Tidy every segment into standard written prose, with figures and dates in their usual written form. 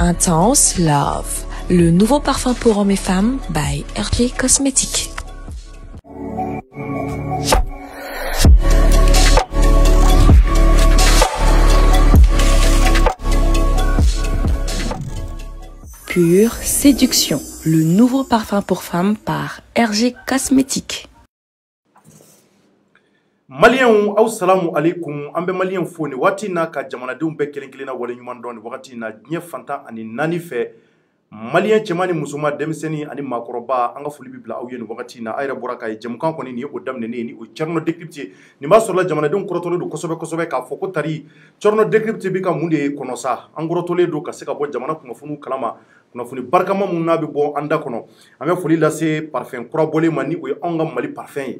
Intense Love, le nouveau parfum pour hommes et femmes by RG Cosmetics. Pure Séduction, le nouveau parfum pour femmes par RG Cosmetics. Malien assalamu alaikum ambe malien foni wati na ka jamana dum be kelen kelen na wala nyuman don wakati na nye fanta ani nani fe malien chemani musuma demseni ani makoroba anga fuli bibla aw yenu wakati na ayra buraka e jamkan koni ni o damne ni o cerno decrypte ni ma so la jamana dum korotole do kosobe ka foko tari cerno decrypte bi ka munde kono sa angorotole do ka seka bo jamana kuma funu kalama kuna funi barkama mun na be bo anda kono ame fuli la se parfum kurabole mani o anga mali parfum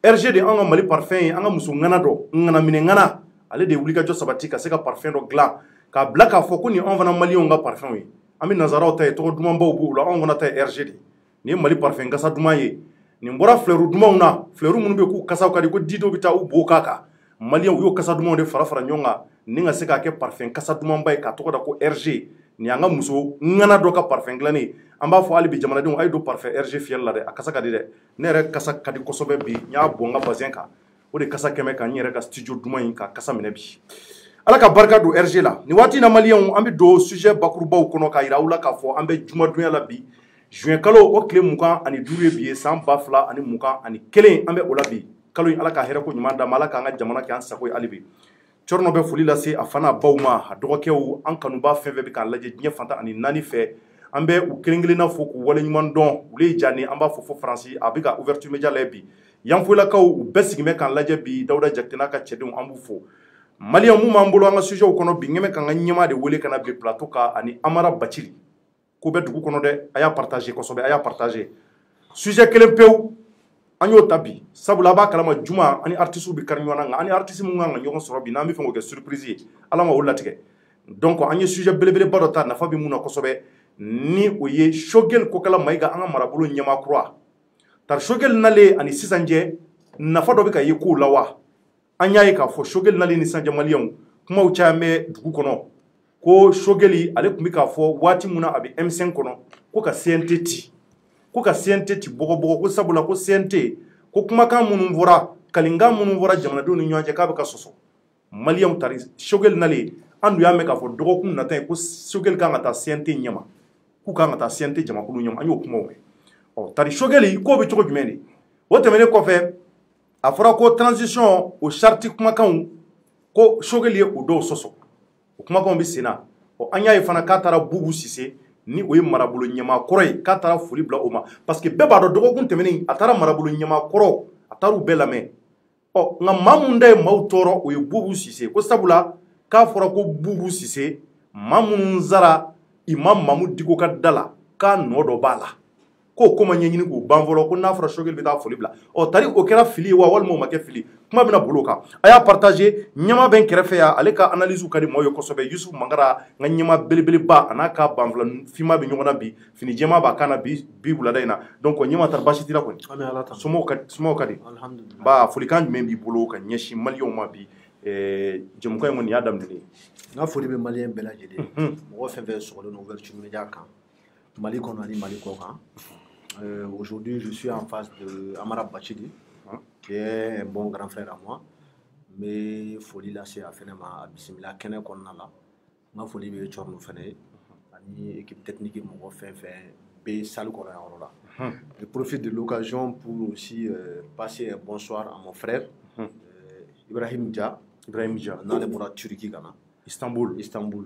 RG de anga mali parfum anga musu ngana do ngana mine ngana ale de wuli ka jo sabati ka se ka parfum do glan ka blaka foko ni on vana mali nga parfum yi ami nazara ta to duma mbaw bu la on vana ta RG de ni mali parfum gasa duma ye ni mbora fleuru duma una fleuru mun be ku kasa ka di ko dido bita u bo kaka mali yo kasa duma de fara nyonga ni nga se ka ke parfum kasa duma mbay ka to da ko RG ni anga muso ngana do ka parfum glani amba fo ali bi jamana dum ay do parfum RG fiel la de akasa ka di de ne re kasa ka di kosobe bi nya bonga bazen ka o de kasa keme ka nyere ka studio duma yin ka kasa mene bi ala ka barka do RG la ni wati na malien ambi do sujet bakurubaw kono ka irawula ka fo ambe juma dunya la bi juin kalo o kle mukan ani dure bi san bafla ani mukan ani kelen ambe ola bi kalo ala ka here ko nyuma da malaka nga jamana ki an sako ali bi corno be fuli la se afana bawma dogokew an kanu ba feve bi kan laje nye fanta ani nani fe ambe u kelengilina fo ku wala nyuman don ule jani amba fo franci abiga ouverture media lebi yam fo la kaw u besigime kan laje bi dawda jaktina ka chedum ambu fo malian mu mambolo anga sujet u kono bi ngeme kan nyama de wele kana be plateau ka ani amara bachili ko be dugu kono de aya partager ko sobe aya partager sujet kelen pew anyo tabi sabula ba kalama juma ani artiste bi karnyona nga ani artiste mu nga nyogon soro bi na mi fengo ke surprise alama wala tike donc anyo sujet belebele badota na fabi mu na ko sobe ni o ye shogel ko kala maiga anga marabulu nyama croix tar shogel nale ani sisanje nafa do be ka ye ko lawa anya ye ka fo shogel nale ni sanje malion kuma uchame dugu kono ko shogeli ale kumi ka fo wati muna abi M5 kono ko ka CNT bogo ko sabula ko CNT ko kuma ka munun vora kalinga munun vora jamana do ni nyaje ka be ka soso malion tari shogel nale andu ya me ka fo dogo kun nata ko shogel ka ngata CNT nyama ku kan ta CNT jama kulu nyom anyo kuma we o tari shogeli ko be cogo jumeni wote mene ko fe afra ko transition o charte kuma kan ko shogeli o do soso o kuma kan bi sena o anya e fana katara bubu sise ni o ye marabulu nyama koroy katara fuli bla oma parce que beba do dogo kun temeni atara marabulu nyama koro ataru belame o nga mamunde mautoro o ye bubu sise ko sabula ka fora ko bubu sise mamun zara imam Mahmoud diko ka dala ka nodo bala ko koma nyanyini ko banvolo ko na fara shogel bita foli bla o tari o kera fili wa wal mo make fili kuma bina boloka aya partager nyama ben kerefe ya ale ka analyse ka di moyo ko sobe Yusuf Mangara nga nyama belebele ba anaka banvolo fima be nyona bi fini jema ba kana bi bula dayna donc o nyama tar bashi tira ko sumo ka di alhamdulillah ba foli kan men bi boloka nyeshi malion ma bi jëm koy mon yadam de nga foli be malien bela jede mo fenve sur le ouverture média kan Mali kono ani Mali ko kan aujourd'hui je suis en face de Amara Bachidi qui est un bon grand frère à moi mais foli la c'est afenema bismillah kene konna la nga foli be chorno fene ani équipe technique mo fenfe be salu ko la je profite de l'occasion pour aussi passer un bonsoir à mon frère Ibrahim Dia dans les bras Turquie Ghana Istanbul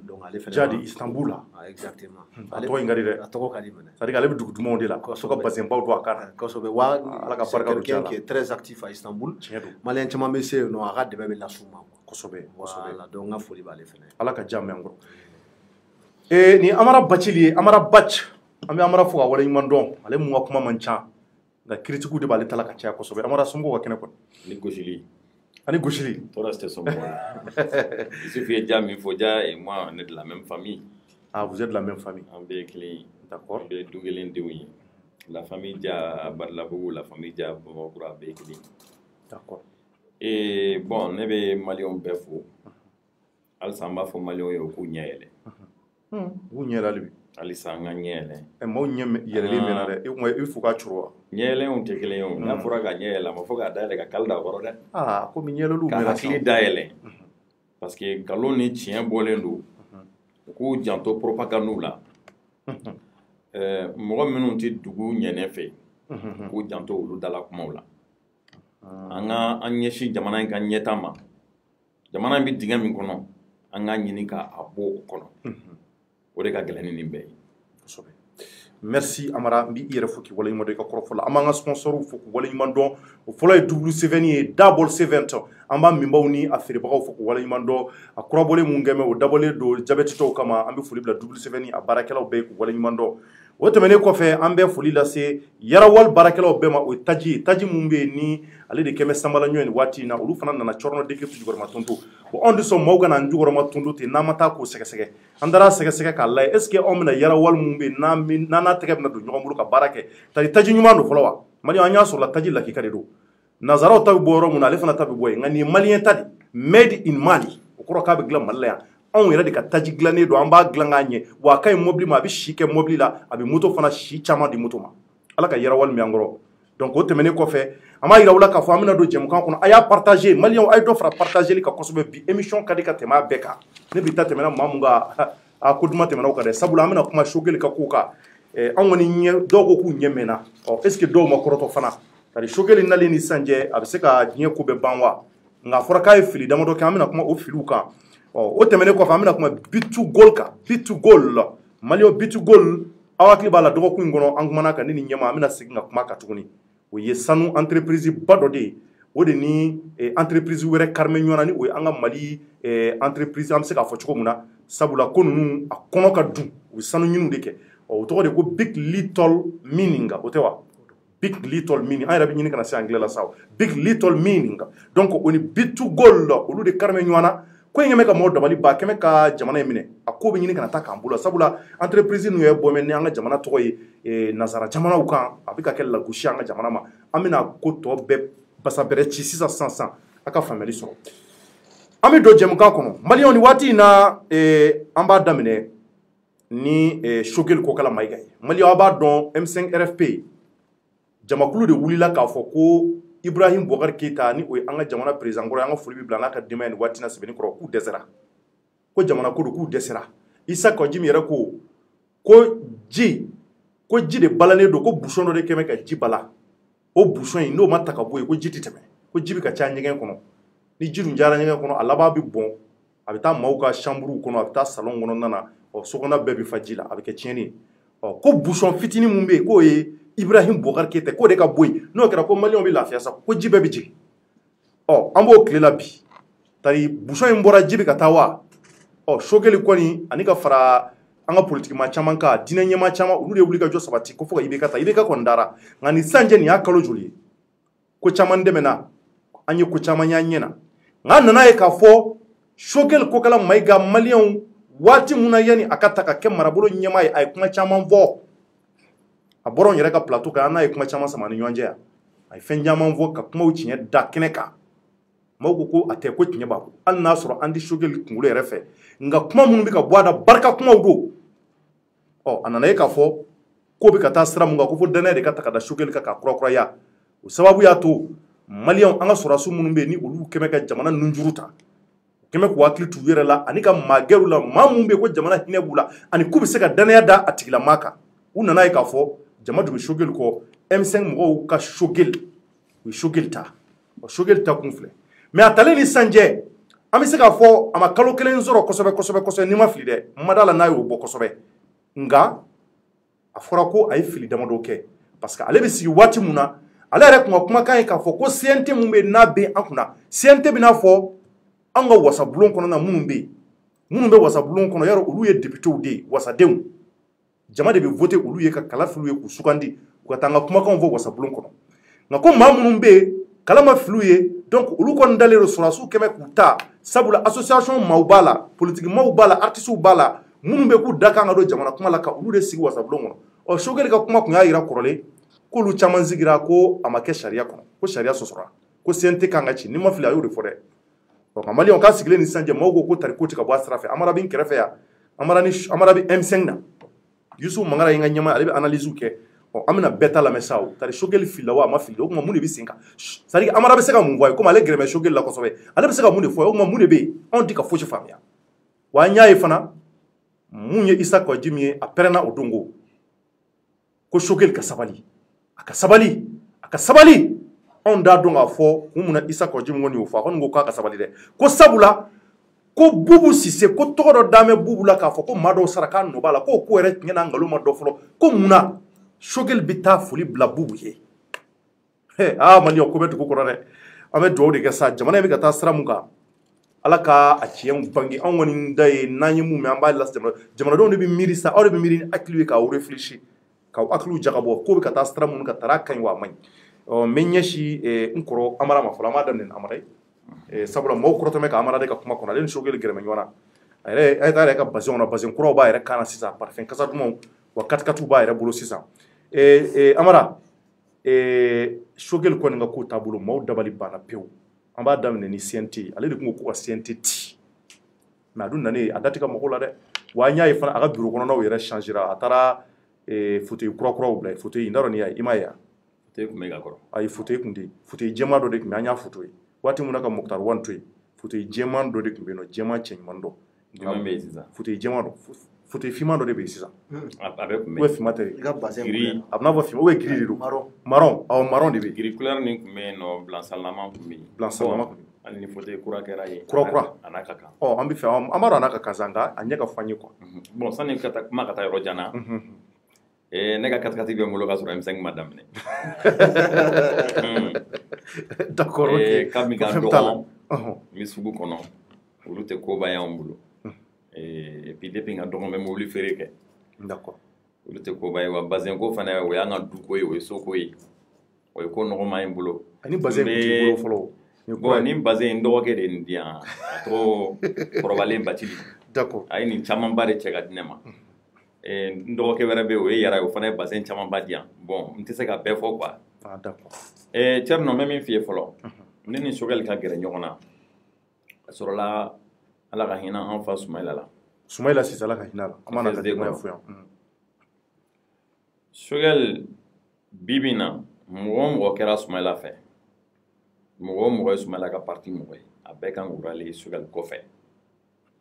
donc allez faire jadi Istanbul ah exactement allez to ngari de atoko kali mena ça dit que allez dugu dumo de la so ka basen baw do akara ko so be wa ala ka barka quelqu'un qui est très actif à Istanbul malien chama messe no aga de be la suma ko so be voilà donc nga foli ba le fene ala ka jamme ngoro ni Amara Bachili Amara Bach ambe Amara fo wala nyman don ale mu kuma mancha ga critiqueu de bale talaka cha ko so be Amara sungo wa kene ko ni goshili ani goshili toi c'était son il suffit déjà il faut déjà et moi on est de la même famille ah vous êtes de la même famille en Békli d'accord be dugelen dewi la famille dia Barlabougou la famille dia Bokura Békli d'accord et bon ne be malion befo al samba fo malion yo ku nyele u ɲɛla bi halisa an ka ɲɛ yɛlɛ maaw ɲɛ yɛlɛlen mɛna dɛ i fo ka curu wa ɲɛ yɛlɛnw tɛ kelen ye o n'a fɔra ka ɲɛ yɛlɛ a ma fɔ k'a dayɛlɛ ka kali da kɔrɔ dɛ komi ɲɛlɛlu ka hakili dayɛlɛ parce que nkalon ni tiɲɛ bɔlen don u k'u janto propagande la mɔgɔ minnu tɛ dugu ɲɛnɛ fɛ k'u janto olu dala kumaw la an ɲɛsin jamana in ka ɲɛta ma jamana in bɛ dingɛ min kɔnɔ an ka ɲini k'a bɔ o kɔnɔ o de ka gɛlɛn ni nin bɛɛ ye kosɛbɛ merci Amara n b'i yɛrɛ fo k'i waleɲuman dɔn i ka kɔrɔfɔ la an b'an ka sponsors fo k'u waleɲuman dɔn o fɔlɔ ye W7 ye Dabol C20 an b'a minbaw ni a feerebagaw fo k'u waleɲuman dɔn a kurabɔlen mun kɛmɛ o dabɔlen don jabɛtitɔw kama an bɛ foli bila W7 a baarakɛlaw bɛɛ k'u waleɲuman dɔn o tɛmɛnen kɔfɛ an bɛ foli lase Yarawali baarakɛlaw bɛɛ ma o ye taji mun bɛ yen ni ale de kɛmɛ sanbala ɲɔgɔn waati in na olu fana nana cɔrɔnɔ deke jukɔrɔma tonto bon anw de sɔn maaw ka na an jukɔrɔma tonto ten n'an ma taa k'o sɛgɛsɛgɛ an taara sɛgɛsɛgɛ k'a lajɛ est ce que anw bɛna Yarawali mun bɛ yen n'an n'a tɛgɛ bɛna don ɲɔgɔn bolo ka baara kɛ taji ɲuman don fɔlɔ wa Maliyɛn an y'a sɔrɔ taji lakika de don nanzaraw ta bɛ bɔ yɔrɔ mun na ale fana ta bɛ bɔ yen nka nin ye Maliyɛn ta de made in Mali o kɔrɔ k'a bɛ dilan Mali la yan anw yɛrɛ de ka taji dilannen don an b'a dilan k'a ɲɛ wa a ka ɲi mobili ma a bɛ si kɛ mobili la a bɛ moto fana si caman di moto ma ala ka Yarawali min an kɔrɔ donc o tɛmɛnen kɔfɛ an b'a yira u la k'a fɔ an bɛna don jɛmukan kɔnɔ a y'a partager Maliyɛnw a ye dɔ fara partageli kan kosɛbɛ bi émission ka di ka tɛmɛ a bɛɛ kan ne bi ta tɛmɛna maa mun kan ko duman tɛmɛna o kan dɛ sabula an bɛna kuma Choguel ka kow kan an kɔni ɲɛ dɔw ko k'u ɲɛ mɛnna est ce que dɔw ma kɔrɔtɔ fana c'est-à-dire Choguel nalen ni sisan cɛ a bɛ se ka diɲɛ ko bɛɛ ban wa nka a fɔra k'a ye fili damadɔ kɛ an bɛna kuma o filiw kan o tɛmɛnen kɔfɛ an bɛna kuma Bitugol kan Bitugol Maliyɛnw Bitugol aw hakili b'a la dɔgɔkun in kɔnɔ an kumana kan ne ni ɲɛma an bɛna segin ka kuma kan tuguni o ye sanu entreprise ba dɔ de ye o de ni entreprise wɛrɛ karime ɲɔgɔn na ni o ye an ka Mali entreprise an bɛ se k'a fɔ cogo min na sabula ko ninnu a kɔnɔ ka dun u ye sanu ɲiniw de kɛ o tɔgɔ de ko Big Little Mining o tɛ wa Big Little Mining an yɛrɛ bɛ ɲini kana se anglais la sa Big Little Mining donc o ni Bitugol olu de karime ɲɔgɔn na ko in kɛmɛ ka mɔgɔ dabali ba kɛmɛ ka jamana in minɛ a ko bɛ ɲini kana taa k'an bolo sabula entreprise ninnu ye bɔmɛ ni an ka jamana tɔgɔ ye nazara jamanaw kan a bɛ ka kɛ lagosi an ka jamana ma an bɛna ko tɔ bɛɛ basa bɛrɛ ci sisan a ka faamuyali sɔrɔ an bɛ don jɛmukan kɔnɔ Maliyɛnw ni waati in na an b'a daminɛ ni Choguel ko kala Mayiga ye Maliyɛnw a b'a dɔn M5 RFP jamakulu de wulila k'a fɔ ko Ibrahim Boubacar Keita ni o ye an ka jamana président kɔrɔ an ka foli bɛ bila an ka denbaya ni waati na sɛbɛnni kɔrɔ k'u dɛsɛra ko jamana ko don k'u dɛsɛra Isa Kajimi yɛrɛ ko ji de balannen don ko bouchon dɔ de kɛmɛ ka ji bala o bouchon in n'o ma ta ka bɔ yen ko ji tɛ tɛmɛ ko ji bɛ ka ca ɲɛgɛn kɔnɔ ni ji dun jara ɲɛgɛn kɔnɔ a laban bɛ bɔn a bɛ taa maaw ka chambre kɔnɔ a bɛ taa salon kɔnɔna na sokɔnɔ bɛɛ bɛ fa ji la a bɛ kɛ tiɲɛni ye ko bouchon fitinin mun bɛ yen k'o ye Ibrahim Boubacar Keita k'o de ka bɔ yen n'o kɛra ko Maliyɛnw bɛ lafiya sa ko ji bɛɛ bɛ jigin an b'o tile la bi tari bouchon in bɔra ji bɛ ka taa wa Choguel kɔni ani ka fara an ka politique maa caman kan diinɛ ɲɛmaa caman olu de wuli ka jɔ sabati ko fɔ ka IBK ta IBK kɔni dara nka nin sisan cɛ nin y'a kalo joli ye ko caman dɛmɛna an ye ko caman y'an ɲɛ na nka an nana ye k'a fɔ Choguel ko kala Mayiga Maliyɛnw waati mun na yanni a ka ta ka kɛ marabolo ɲɛmaa ye a ye kuma caman fɔ a bɔra n yɛrɛ ka plateau kan an n'a ye kuma caman sama ni ɲɔgɔn cɛ yan a ye fɛn caman fɔ ka kumaw tiɲɛ da kɛnɛ kan maaw ko a tɛ ko tiɲɛ b'a bolo hali n'a sɔrɔ an tɛ Choguel kunkolo yɛrɛ fɛ nka kuma minnu bɛ ka bɔ a da barika kumaw don a nana ye k'a fɔ ko bɛ ka taa sira mun kan ko fo danaya de ka ta ka da Choguel kan k'a kurakuraya o sababu y'a to Maliyɛnw an ka sɔrɔdasiw minnu bɛ yen ni olu kɛmɛ ka jamana nunjuru ta kɛmɛ k'u hakili t'u yɛrɛ la ani ka maa gɛrɛw la maa minnu bɛ yen ko jamana hinɛ b'u la ani k'u bɛ se ka danaya da a tigilamaa kan u nana ye k'a fɔ jama dun bɛ Choguel kɔ M5 mɔgɔw ka Choguel u ye Choguel ta Choguel ta kun filɛ mais a talen ni sanjɛ an bɛ se k'a fɔ a ma kalo kelen sɔrɔ kosɛbɛ n'i ma fili dɛ n ma d'a la n'a y'o bɔ kosɛbɛ nka a fɔra ko a ye fili damadɔ kɛ parce que ale bɛ sigi waati mun na ale yɛrɛ tun ka kumakan ye k'a fɔ ko CNT mun bɛ yen n'a bɛ an kunna CNT bɛ n'a fɔ an ka wasabulon kɔnɔna minnu bɛ yen minnu bɛ wasabulon kɔnɔ yarɔ olu ye députés de ye wasadenw jama de bɛ voter olu ye ka kala filiw ye k'u sugandi u ka taa an ka kumakanw fɔ wasabulon kɔnɔ nka ko maa minnu bɛ yen kala ma filiw ye donc olu kɔni dalen don sɔrɔdasiw kɛmɛ k'u ta sabula association maaw b'a la politique maaw b'a la artistes b'a la minnu bɛ k'u da kan ka don jamana kuma la ka olu de sigi wasabulon kɔnɔ Choguel ka kuma tun y'a jira kɔrɔlen k'olu caman sigira ko a ma kɛ sariya kɔnɔ ko sariya sɔsɔra ko CNT kan ka ci ni ma fili a y'o de fɔ dɛ nka Maliyɛnw k'a sigilen ni sisan cɛ maaw ko tari ko tɛ ka bɔ a sira fɛ Amara bɛ n kɛrɛfɛ yan amara bi M5 na Yusuf Mangara yi nga ɲɛma ale bɛ analyse kɛ an bɛna bɛɛ ta lamɛn sa o tari Choguel filila wa a ma fili o kuma mun de bɛ sen kan c'est à dire Amara bɛ se ka mun fɔ a ye comme ale gɛrɛmɛ Choguel la kosɛbɛ ale bɛ se ka mun de fɔ o kuma mun de bɛ yen anw tɛ ka fosi faamuya wa an y'a ye fana mun ye Isa Kɔjimi ye a pɛrɛnna o don ko Choguel ka sabali a ka sabali anw t'a dɔn k'a fɔ kun mun na Isa Kɔjimi kɔni y'o fɔ a kɔni ko k'a ka sabali dɛ ko sabula ko Bubu Sise ko tɔgɔ dɔ dalen bɛ Bubu la k'a fɔ ko maa dɔw sara k'a nɔ b'a la k'o ko yɛrɛ tiɲɛ n'a nkalon ma dɔ fɔlɔ ko mun na Choguel bɛ taa foli bila Bubu ye Maliɲɛnw ko bɛ dugu kɔrɔ dɛ an bɛ dugawu de kɛ sa jamana in bɛ ka taa sira mun kan Ala ka a tiɲɛw bange anw kɔni da ye n'an ye mun mɛn an b'a lase jamanadenw de bɛ miiri sa aw de bɛ miiri ni hakili ye k'aw réfléchir k'aw hakiliw jagabɔ k'o bɛ ka taa sira minnu ka taa a ka ɲi wa a man ɲi n bɛ ɲɛsin n kɔrɔ Amara ma fɔlɔ an b'a daminɛ ni Amara ye sabula mɔgɔw kɔrɔtɔmɛ ka Amara de ka kuma kɔnɔ ale ni Choguel gɛrɛmɛ ɲɔgɔn na a yɛrɛ yɛrɛ ka bazɛnw na bazɛn kuraw b'a yɛrɛ kan na sisan parfum kasa dumanw wa katikatiw b'a yɛrɛ bolo sisan Amara Choguel kɔni ka ko taabolo maaw dabali banna pewu an b'a daminɛ ni CNT ale de tun ko ka CNT ti mais a dun nanen a da tɛ ka mɔgɔw la dɛ wa an y'a ye fana a ka bureau kɔnɔnaw yɛrɛ changera a taara fauteuil kuraw bila fauteuil n'a dɔn ni y'a ye i m'a ye wa fauteuil kun bɛ ka kɔrɔ ayi fauteuil kun tɛ yen fauteuil jɛman dɔ de tun bɛ an y'a photo ye waati min na ka Muktar Wan to yen fauteuil jɛman dɔ de tun bɛ yen nɔ jɛman cɛɲuman dɔ jɛman bɛ yen sisan fauteuil jɛman dɔ fauteuil finman dɔ de bɛ yen sisan a bɛ kun bɛ ou finman tɛ I ka bassin gris a bɛ n'a fɔ finman ou gris de don marron marron de bɛ yen gris couleur nin kun bɛ yen nɔ blanc-sablama kun bɛ yen blanc-sablama kun bɛ yen hali ni fauteuil kura kɛra yen kura a n'a ka kan an bɛ fɛ an b'a dɔn a n'a ka kan sa nka a ɲɛ ka fɔ an ye quoi bon sani kuma ka taa yɔrɔ jan na ne ka katikati bɛ n bolo k'a sɔrɔ M5 ma daminɛ d'accord ok kabini ka dɔgɔn n bɛ sugu kɔnɔ olu tɛ koba y'anw bolo et puis depuis n ka dɔgɔn n bɛ mobili feere kɛ d'accord olu tɛ koba ye wa bazɛn ko fana o y'an ka duko ye o ye soko ye o ye ko nɔgɔma ye n bolo ani bazɛn kun t'i bolo fɔlɔ bon ni bazɛn n dɔgɔkɛ de ye nin di yan a tɔgɔ kɔrɔbalen Bacili d'accord a ye nin camanba de cɛ ka di ne ma n dɔgɔkɛ wɛrɛ bɛ yen o ye Yara ye o fana ye bazɛn camanba di yan bon n tɛ se ka bɛɛ fɔ quoi d'accord Thierno n bɛ min f'i ye fɔlɔ ne ni Choguel ka gɛrɛ ɲɔgɔn na a sɔrɔla Ala ka hinɛ an fa Sumayila la Sumayila Sise Ala ka hinɛ a la an mana ka denbaya fo yan Choguel bi bi in na mɔgɔ o mɔgɔ kɛra Sumayila fɛ mɔgɔ o mɔgɔ ye Sumayila ka parti mɔgɔ ye a bɛɛ kan k'u rallier Choguel kɔfɛ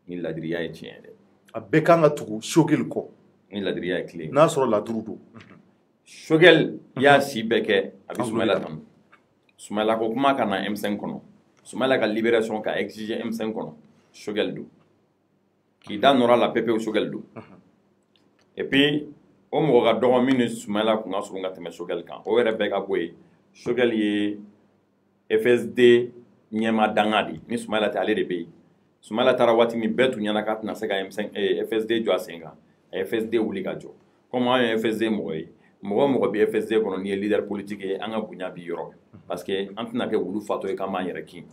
ni ladiriya ye tiɲɛ dɛ a bɛɛ kan ka tugu Choguel kɔ ni ladiriya ye tile n'a sɔrɔ laduru don Choguel y'a si bɛɛ kɛ a bɛ Sumayila kanu Sumayila ko kuma ka na M5 kɔnɔ Sumayila ka libération ka exiger M5 kɔnɔ Choguel don k'i da nɔrɔ a la pepewu Choguel don et puis o mɔgɔ ka dɔgɔ min ni Sumayila kun ka surun ka tɛmɛ Choguel kan o yɛrɛ bɛɛ ka bɔ yen Choguel ye FSD ɲɛma danga de ni Sumayila tɛ ale de bɛ yen Sumayila taara waati min bɛɛ tun ɲɛna k'a tɛna se ka FSD jɔ a sen kan a ye FSD wuli ka jɔ comme an ye FSD mɔgɔ ye mɔgɔ mɔgɔ bɛ FSD kɔnɔ n'i ye leader politique ye an ka bonya b'i yɔrɔ parce que an tɛna kɛ wulu fatɔ ye k'an b'an yɛrɛ kin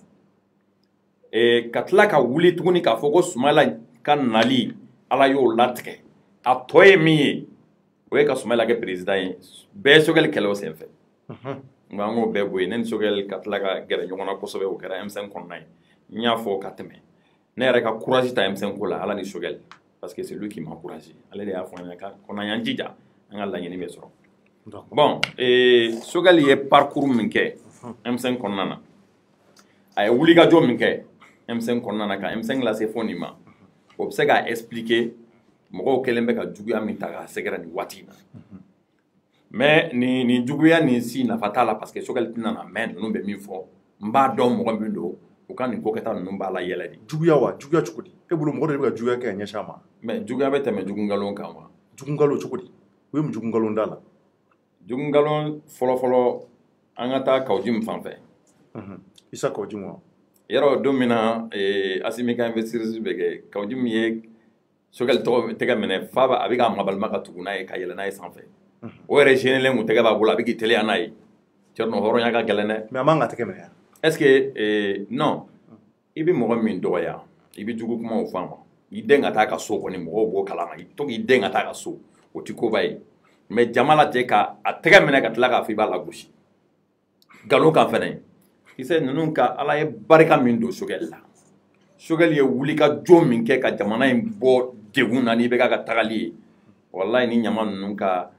ka tila ka wuli tuguni k'a fɔ ko Sumayila ka nali Ala y'o latigɛ a tɔ ye min ye o ye ka Sumayila kɛ président ye bɛɛ ye Choguel kɛlɛ o senfɛ nka an k'o bɛɛ bɔ yen ne ni Choguel ka tila ka gɛrɛ ɲɔgɔn na kosɛbɛ o kɛra M5 kɔnɔna ye n y'a fɔ ka tɛmɛ ne yɛrɛ ka courage ta M5 ko la Ala ni Choguel parce que c'est lui qui m'a encouragé ale de y'a fɔ an ɲɛna ko n'an y'an jija an ka laɲini bɛ sɔrɔ bon Choguel ye parcours min kɛ M5 kɔnɔna na a ye wulikajɔ min kɛ M5 kɔnɔna na ka M5 lase fo nin ma o bɛ se k'a expliquer mɔgɔw kɛlen bɛ ka juguya min ta k'a sɛgɛrɛ nin waati in na mais nin juguya nin si nafa t'a la parce que Choguel tɛna na mɛn ninnu bɛ min fɔ n b'a dɔn mɔgɔ min don u ka nin ko kɛta ninnu b'a la yɛlɛ de juguya wa juguya cogo di e bolo mɔgɔ de bɛ ka juguya kɛ ka ɲɛsin a ma mais juguya bɛ tɛmɛ jugungalon kan wa jugungalon cogo di u ye mun jugungalon da la jugungalon fɔlɔfɔlɔ an ka taa Kawjim fan fɛ Isa Kawjim wa yɔrɔ don min na Asimi ka investisseurs bɛ kɛ Kawjim ye Choguel tɛgɛ minɛ f'a a bɛ k'a mabalima ka tugu n'a ye ka yɛlɛ n'a ye sanfɛ o yɛrɛ génélen kun tɛgɛ b'a bolo a bɛ k'i teliya n'a ye Thierno hɔrɔnya ka gɛlɛn dɛ mais a man ka tɛgɛ minɛ est-ce que non i bɛ mɔgɔ min dɔgɔya i bɛ jugu kumaw fɔ a ma i den ka taa ka so kɔni mɔgɔw b'o kalama i to k'i den ka taa ka so o ti koba ye mais jama la tɛ ka a tɛgɛ minɛ ka tila k'a fɔ i b'a lagosi nkalon kan fɛnɛ kisɛ ninnu ka Ala ye barika min don Choguel la Choguel ye wulikajɔ min kɛ ka jamana in bɔ degun na n'i bɛ ka tagali ye wallahi ni ɲama ninnu ka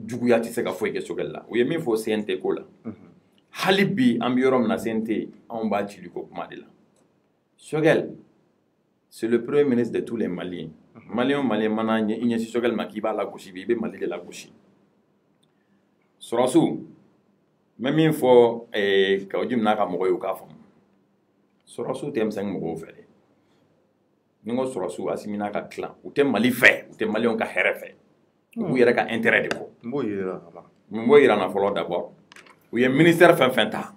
juguya tɛ se ka foyi kɛ Sogɛl la u ye min fɔ CNT ko la hali bi an bɛ yɔrɔ min na CNT anw b'a cili ko kuma de la Sogɛl c'est le premier ministre de tous les Maliens Malien o Malien mana i ɲɛsin Sogɛl ma k'i b'a lagosi bi i bɛ Mali de lagosi Sɔrɔsiw n bɛ min fɔ Kaoudim n'a ka mɔgɔw ye u k'a faamu Sɔrɔsiw tɛ M5 mɔgɔw fɛ dɛ ni ko Sɔrɔsiw Asimi n'a ka clan u tɛ Mali fɛ u tɛ Maliens ka hɛrɛ fɛ u b'u yɛrɛ ka intérêt de kɔ n b'o yira na fɔlɔ d'abord u ye ministère fɛn fɛn ta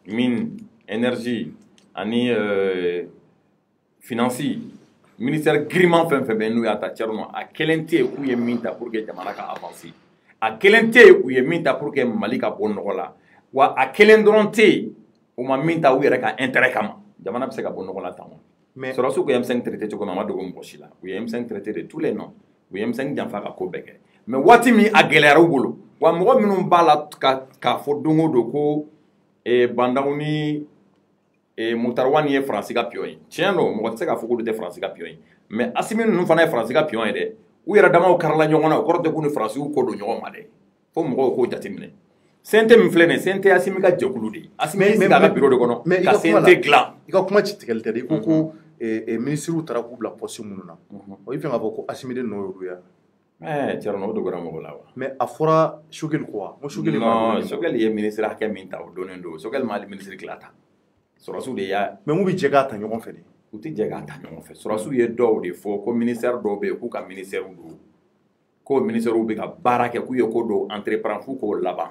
mine énergie ani finance ministère giriman fɛn fɛn bɛ n'u y'a ta Thierno a kelen tɛ yen k'u ye min ta pour que jamana ka avancer a kelen tɛ yen u ye min ta pour que Mali ka bɔ nɔgɔ la wa a kelen dɔrɔn tɛ yen u ma min ta u yɛrɛ ka intérêt kama jamana bɛ se ka bɔ nɔgɔ la tan mais Sɔrɔsiw ko M5 traité cogo min a ma dogo mɔgɔ si la u ye M5 traité de tous les noms u ye M5 janfa ka ko bɛɛ kɛ mais waati min a gɛlɛyara u bolo wa mɔgɔ minnu b'a la k'a fɔ don o don ko Bandaw ni Mutarawa ye Faransi ka pion ye tiɲɛ don mɔgɔ tɛ se k'a fɔ k'olu tɛ Faransi ka pion ye mais Asimi ninnu fana ye Faransi ka pion ye dɛ u yɛrɛ damaw karala ɲɔgɔn na o kɔrɔ tɛ k'u ni Faransiw ko don ɲɔgɔn ma dɛ fo mɔgɔw k'o jateminɛ CNT min filɛ nin ye CNT Asimi ka jɛkulu de ye Asimi y'i sigi a ka bureau de kɔnɔ ka CNT dilan i ka kuma ci tigɛli tɛ dɛ i ko ko ministres taara k'u bila poste minnu na i fɛn k'a fɔ ko Asimi de nɔ y'olu ye Thierno o dogora mɔgɔ la wa mais a fɔra Sogɛl ko wa Sogɛl ye ministre hakɛ min ta o donnen don Sogɛl ma hali ministre tila ta Sɔrɔsiw de y'a mais mun bɛ jɛ k'a ta ɲɔgɔn fɛ de u tɛ jɛ k'a ta ɲɔgɔn fɛ Sɔrɔsiw ye dɔw de fɔ ko ministère dɔw bɛ yen k'u ka ministère don k'o ministère bɛ ka baara kɛ k'u ye ko dɔw entreprendre f'u k'o laban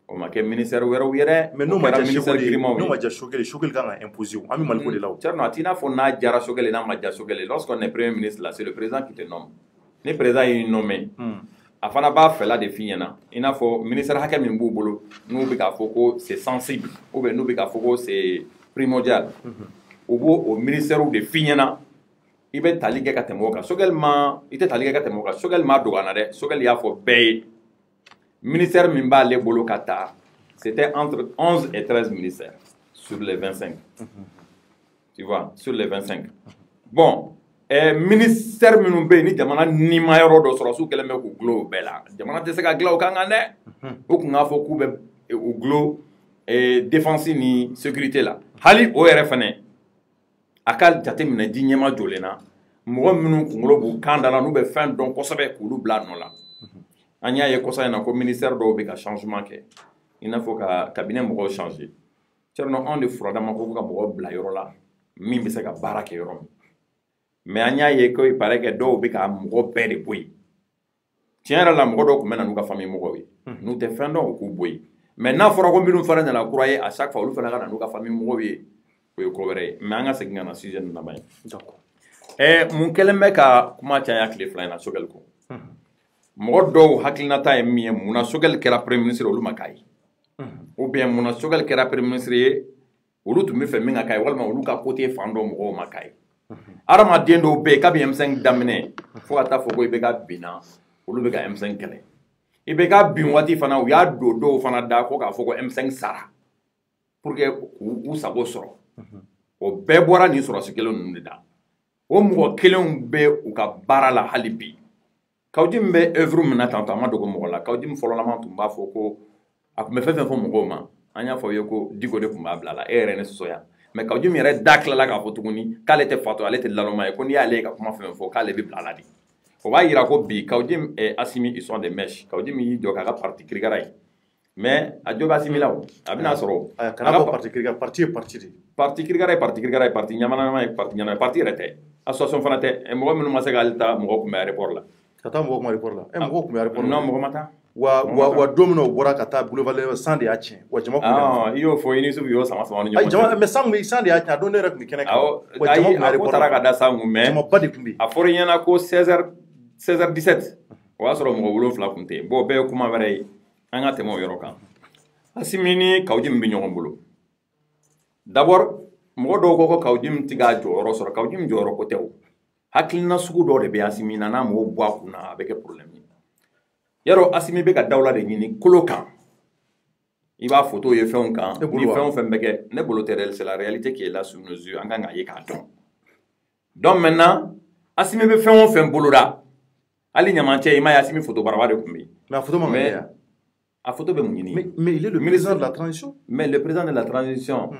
o ma kɛ ministère wɛrɛw ye dɛ mais n'o ma diya Sogɛl kan ka imposer an bɛ Mali ko de la o Thierno a t'i n'a fɔ n'a diyara Sogɛl ye n'a ma diya Sogɛl ye lorsqu'on est premier ministre là c'est le président qui te nomme ni président y'i nommé a fana b'a fɛla de f'i ɲɛna i n'a fɔ ministère hakɛ min b'u bolo n'u bɛ k'a fɔ ko c'est sensible ou bien n'u bɛ k'a fɔ ko c'est primordial u b'o o ministère de f'i ɲɛna i bɛ tali kɛ ka tɛmɛ o kan Sogɛl ma i tɛ tali kɛ ka tɛmɛ o kan Sogɛl ma dogo a na dɛ Sogɛl y'a fɔ bɛɛ ye ministère min b'ale bolo ka taa c'était entre 11 et 13 ministères sur les 25 tu vois sur les 25 bon ministère minnu bɛ yen ni jamana nima yɔrɔ dɔ Sɔrɔsiw kɛlen bɛ k'u gulon o bɛɛ la jamana tɛ se ka dilan o kan kan dɛ u tun k'a fɔ k'u bɛ u gulon défense ni sécurité la hali o yɛrɛ fɛnɛ a ka jateminɛ di ɲɛma jɔlen na mɔgɔ minnu kunkolo b'u kan da la n'u bɛ fɛn dɔn kosɛbɛ k'olu bila a nɔ la an y'a ye kɔsa in na ko ministère dɔw bɛ ka changement kɛ i n'a fɔ ka cabinet mɔgɔw changer Thierno anw de furadama ko ka mɔgɔ bila yɔrɔ la min bɛ se ka baara kɛ yɔrɔ min mais an y'a ye ko il paraît que dɔw bɛ ka mɔgɔ bɛɛ de bɔ yen tiɲɛ yɛrɛ la mɔgɔ dɔw tun bɛ na n'u ka famille mɔgɔw ye n'u tɛ fɛn dɔn u k'u bɔ yen mais n'a fɔra ko minnu fana nana kura ye à chaque fois olu fana ka na n'u ka famille mɔgɔw ye o ye ko wɛrɛ ye mais an ka segin ka na sujet ninnu laban ye mun kɛlen bɛ ka kuma caya tile fila in na Sogɛl ko mɔgɔ dɔw hakilinata ye min ye munna Sogɛl kɛra premier ministre olu ma k'a ye ou bien munna Sogɛl kɛra premier ministre ye olu tun bɛ fɛ min ka k'a ye walima olu ka côté fan dɔ mɔgɔw ma k'a ye adamaden dɔw bɛ yen kabi M5 daminɛ fo ka taa fɔ ko IBK binna olu bɛ ka M5 kɛlɛ IBK bin waati fana u y'a don dɔw fana da ko k'a fɔ ko M5 sara pour que k'u sago sɔrɔ o bɛɛ bɔra nin sɔrɔsi kelen ninnu de da o mɔgɔ kelenw bɛ u ka baara la hali bi Kaoudim bɛ œuvre min na tan a ma dogo mɔgɔ la Kaoudim fɔlɔlama tun b'a fɔ ko a tun bɛ fɛn fɛn fɔ mɔgɔw ma an y'a fɔ ye ko Diko de tun b'a bila la e yɛrɛ ne sɔsɔ yan mais Kaoudim yɛrɛ da tilala k'a fɔ tuguni k'ale tɛ fatɔ ale tɛ lalɔma ye ko n'i y'ale ka kuma fɛn fɔ k'ale bɛ bila la de o b'a yira ko bi Kaoudim Asimi ils sont des mèches Kaoudim y'i jɔ k'a ka parti kirikara ye mais a jo bɛ Asimi la o a bɛna sɔrɔ kana fɔ parti kirikara parti ye parti de parti kirikara ye parti kirikara ye parti ɲamanama ye parti ɲamanama parti yɛrɛ tɛ association fana tɛ mɔgɔ minnu ma se k'ale ta mɔgɔ kunbɛ aéroport la ka taa mɔgɔ kun aéroport la mɔgɔ kun bɛ aéroport la non mɔgɔ ma taa wa don min o bɔra ka taa boulevard san de y'a tiɲɛ wa jama kun i y'o fɔ i ni Isufu y'o sama sama ni ɲɔgɔn cɛ mais san de y'a tiɲɛ a don ne yɛrɛ kun bɛ kɛnɛ kan wa jama kun bɛ aéroport la a ko taara ka da san kun mais jama ba de kun bɛ a fɔra i ɲɛna ko 16h17 o y'a sɔrɔ mɔgɔ 7 kun tɛ bon o bɛɛ ye kuma wɛrɛ ye an ka tɛmɛ o yɔrɔ kan Asimi ni Kaoudim bɛ ɲɔgɔn bolo d'abord mɔgɔ dɔw ko Kaoudim tɛ k'a jɔyɔrɔ sɔrɔ Kaoudim jɔyɔrɔ ko tɛ o hakilina sugu dɔw de bɛ Asimi na n'a mɔgɔw bɔ a kun na a bɛ kɛ problème ye yarɔ Asimi bɛ ka dawula de ɲini kolo kan i b'a photo ye fɛnw kan ni fɛn o fɛn bɛ kɛ ne bolo tɛ c'est la réalité qui est là sous nos yeux an kan k'a ye k'a dɔn donc maintenant Assimi be fɛn o fɛn boloda hali ɲamancɛ i ma ye Assimi photo baraba de kun bɛ mais a photo man mais kan a photo bɛ mun ɲini mais il est le président de la transition mais le président de la transition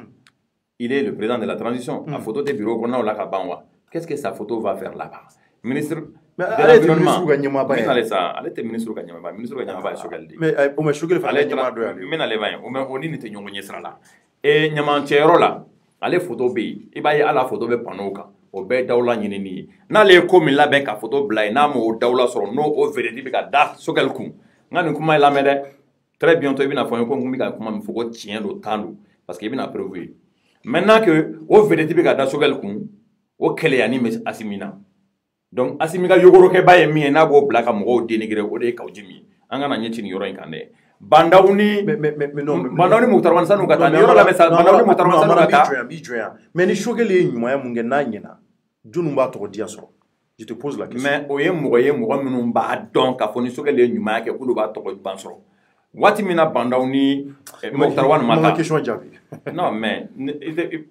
il est le président de la transition a photo de bureau kɔnɔnaw la ka ban wa qu'est-ce que sa photo va faire là-bas ministre mais de l'environnement ale tɛ ministre ka ɲɛmaaba ministre ka ɲɛmaaba ye Sogɛli de mais o mais Sogɛli fana ɲɛmaa dɔ ye ale n bɛna laban ye o ni nin tɛ ɲɔgɔn ɲɛ sira la ɲamancɛyɔrɔ la ale photo bɛ yen i b'a ye ala photo bɛ panneau kan o bɛɛ ye dawula ɲinini ye n'ale ye ko min labɛn ka photo bila yen n'a m'o dawula sɔrɔ n'o o veredi bɛ ka da Sogɛli kun n ka nin kuma ye lamɛn dɛ très bientôt i bɛna fɔ n ye ko n bɛ ka kuma min fɔ ko tiɲɛ don tan don parce que i bɛna preuve ye maintenant que o veredi bɛ ka da Sogɛli kun o kɛlɛyani bɛ Assimi na donc Assimi ka yogorokɛba ye min ye n'a b'o bila ka mɔgɔw dénigrer o de ye Kawji min ye an kana ɲɛ ci nin yɔrɔ in kan dɛ Bandaw ni Muktar Wan Sanu ka taa ni yɔrɔ la mais Bandaw ni Muktar Wan Sanu ka taa bi jɔnya mais ni Sogɛli ye ɲumanya mun kɛ n'a ɲɛna jɔnni b'a tɔgɔ diya sɔrɔ je te pose la question mais o ye mɔgɔ minnu b'a dɔn k'a fɔ ni Sogɛli ye ɲumanya kɛ k'olu b'a tɔgɔ ban sɔrɔ waati min na Bandaw ni Muktar Wan ma taa question jaabi non mais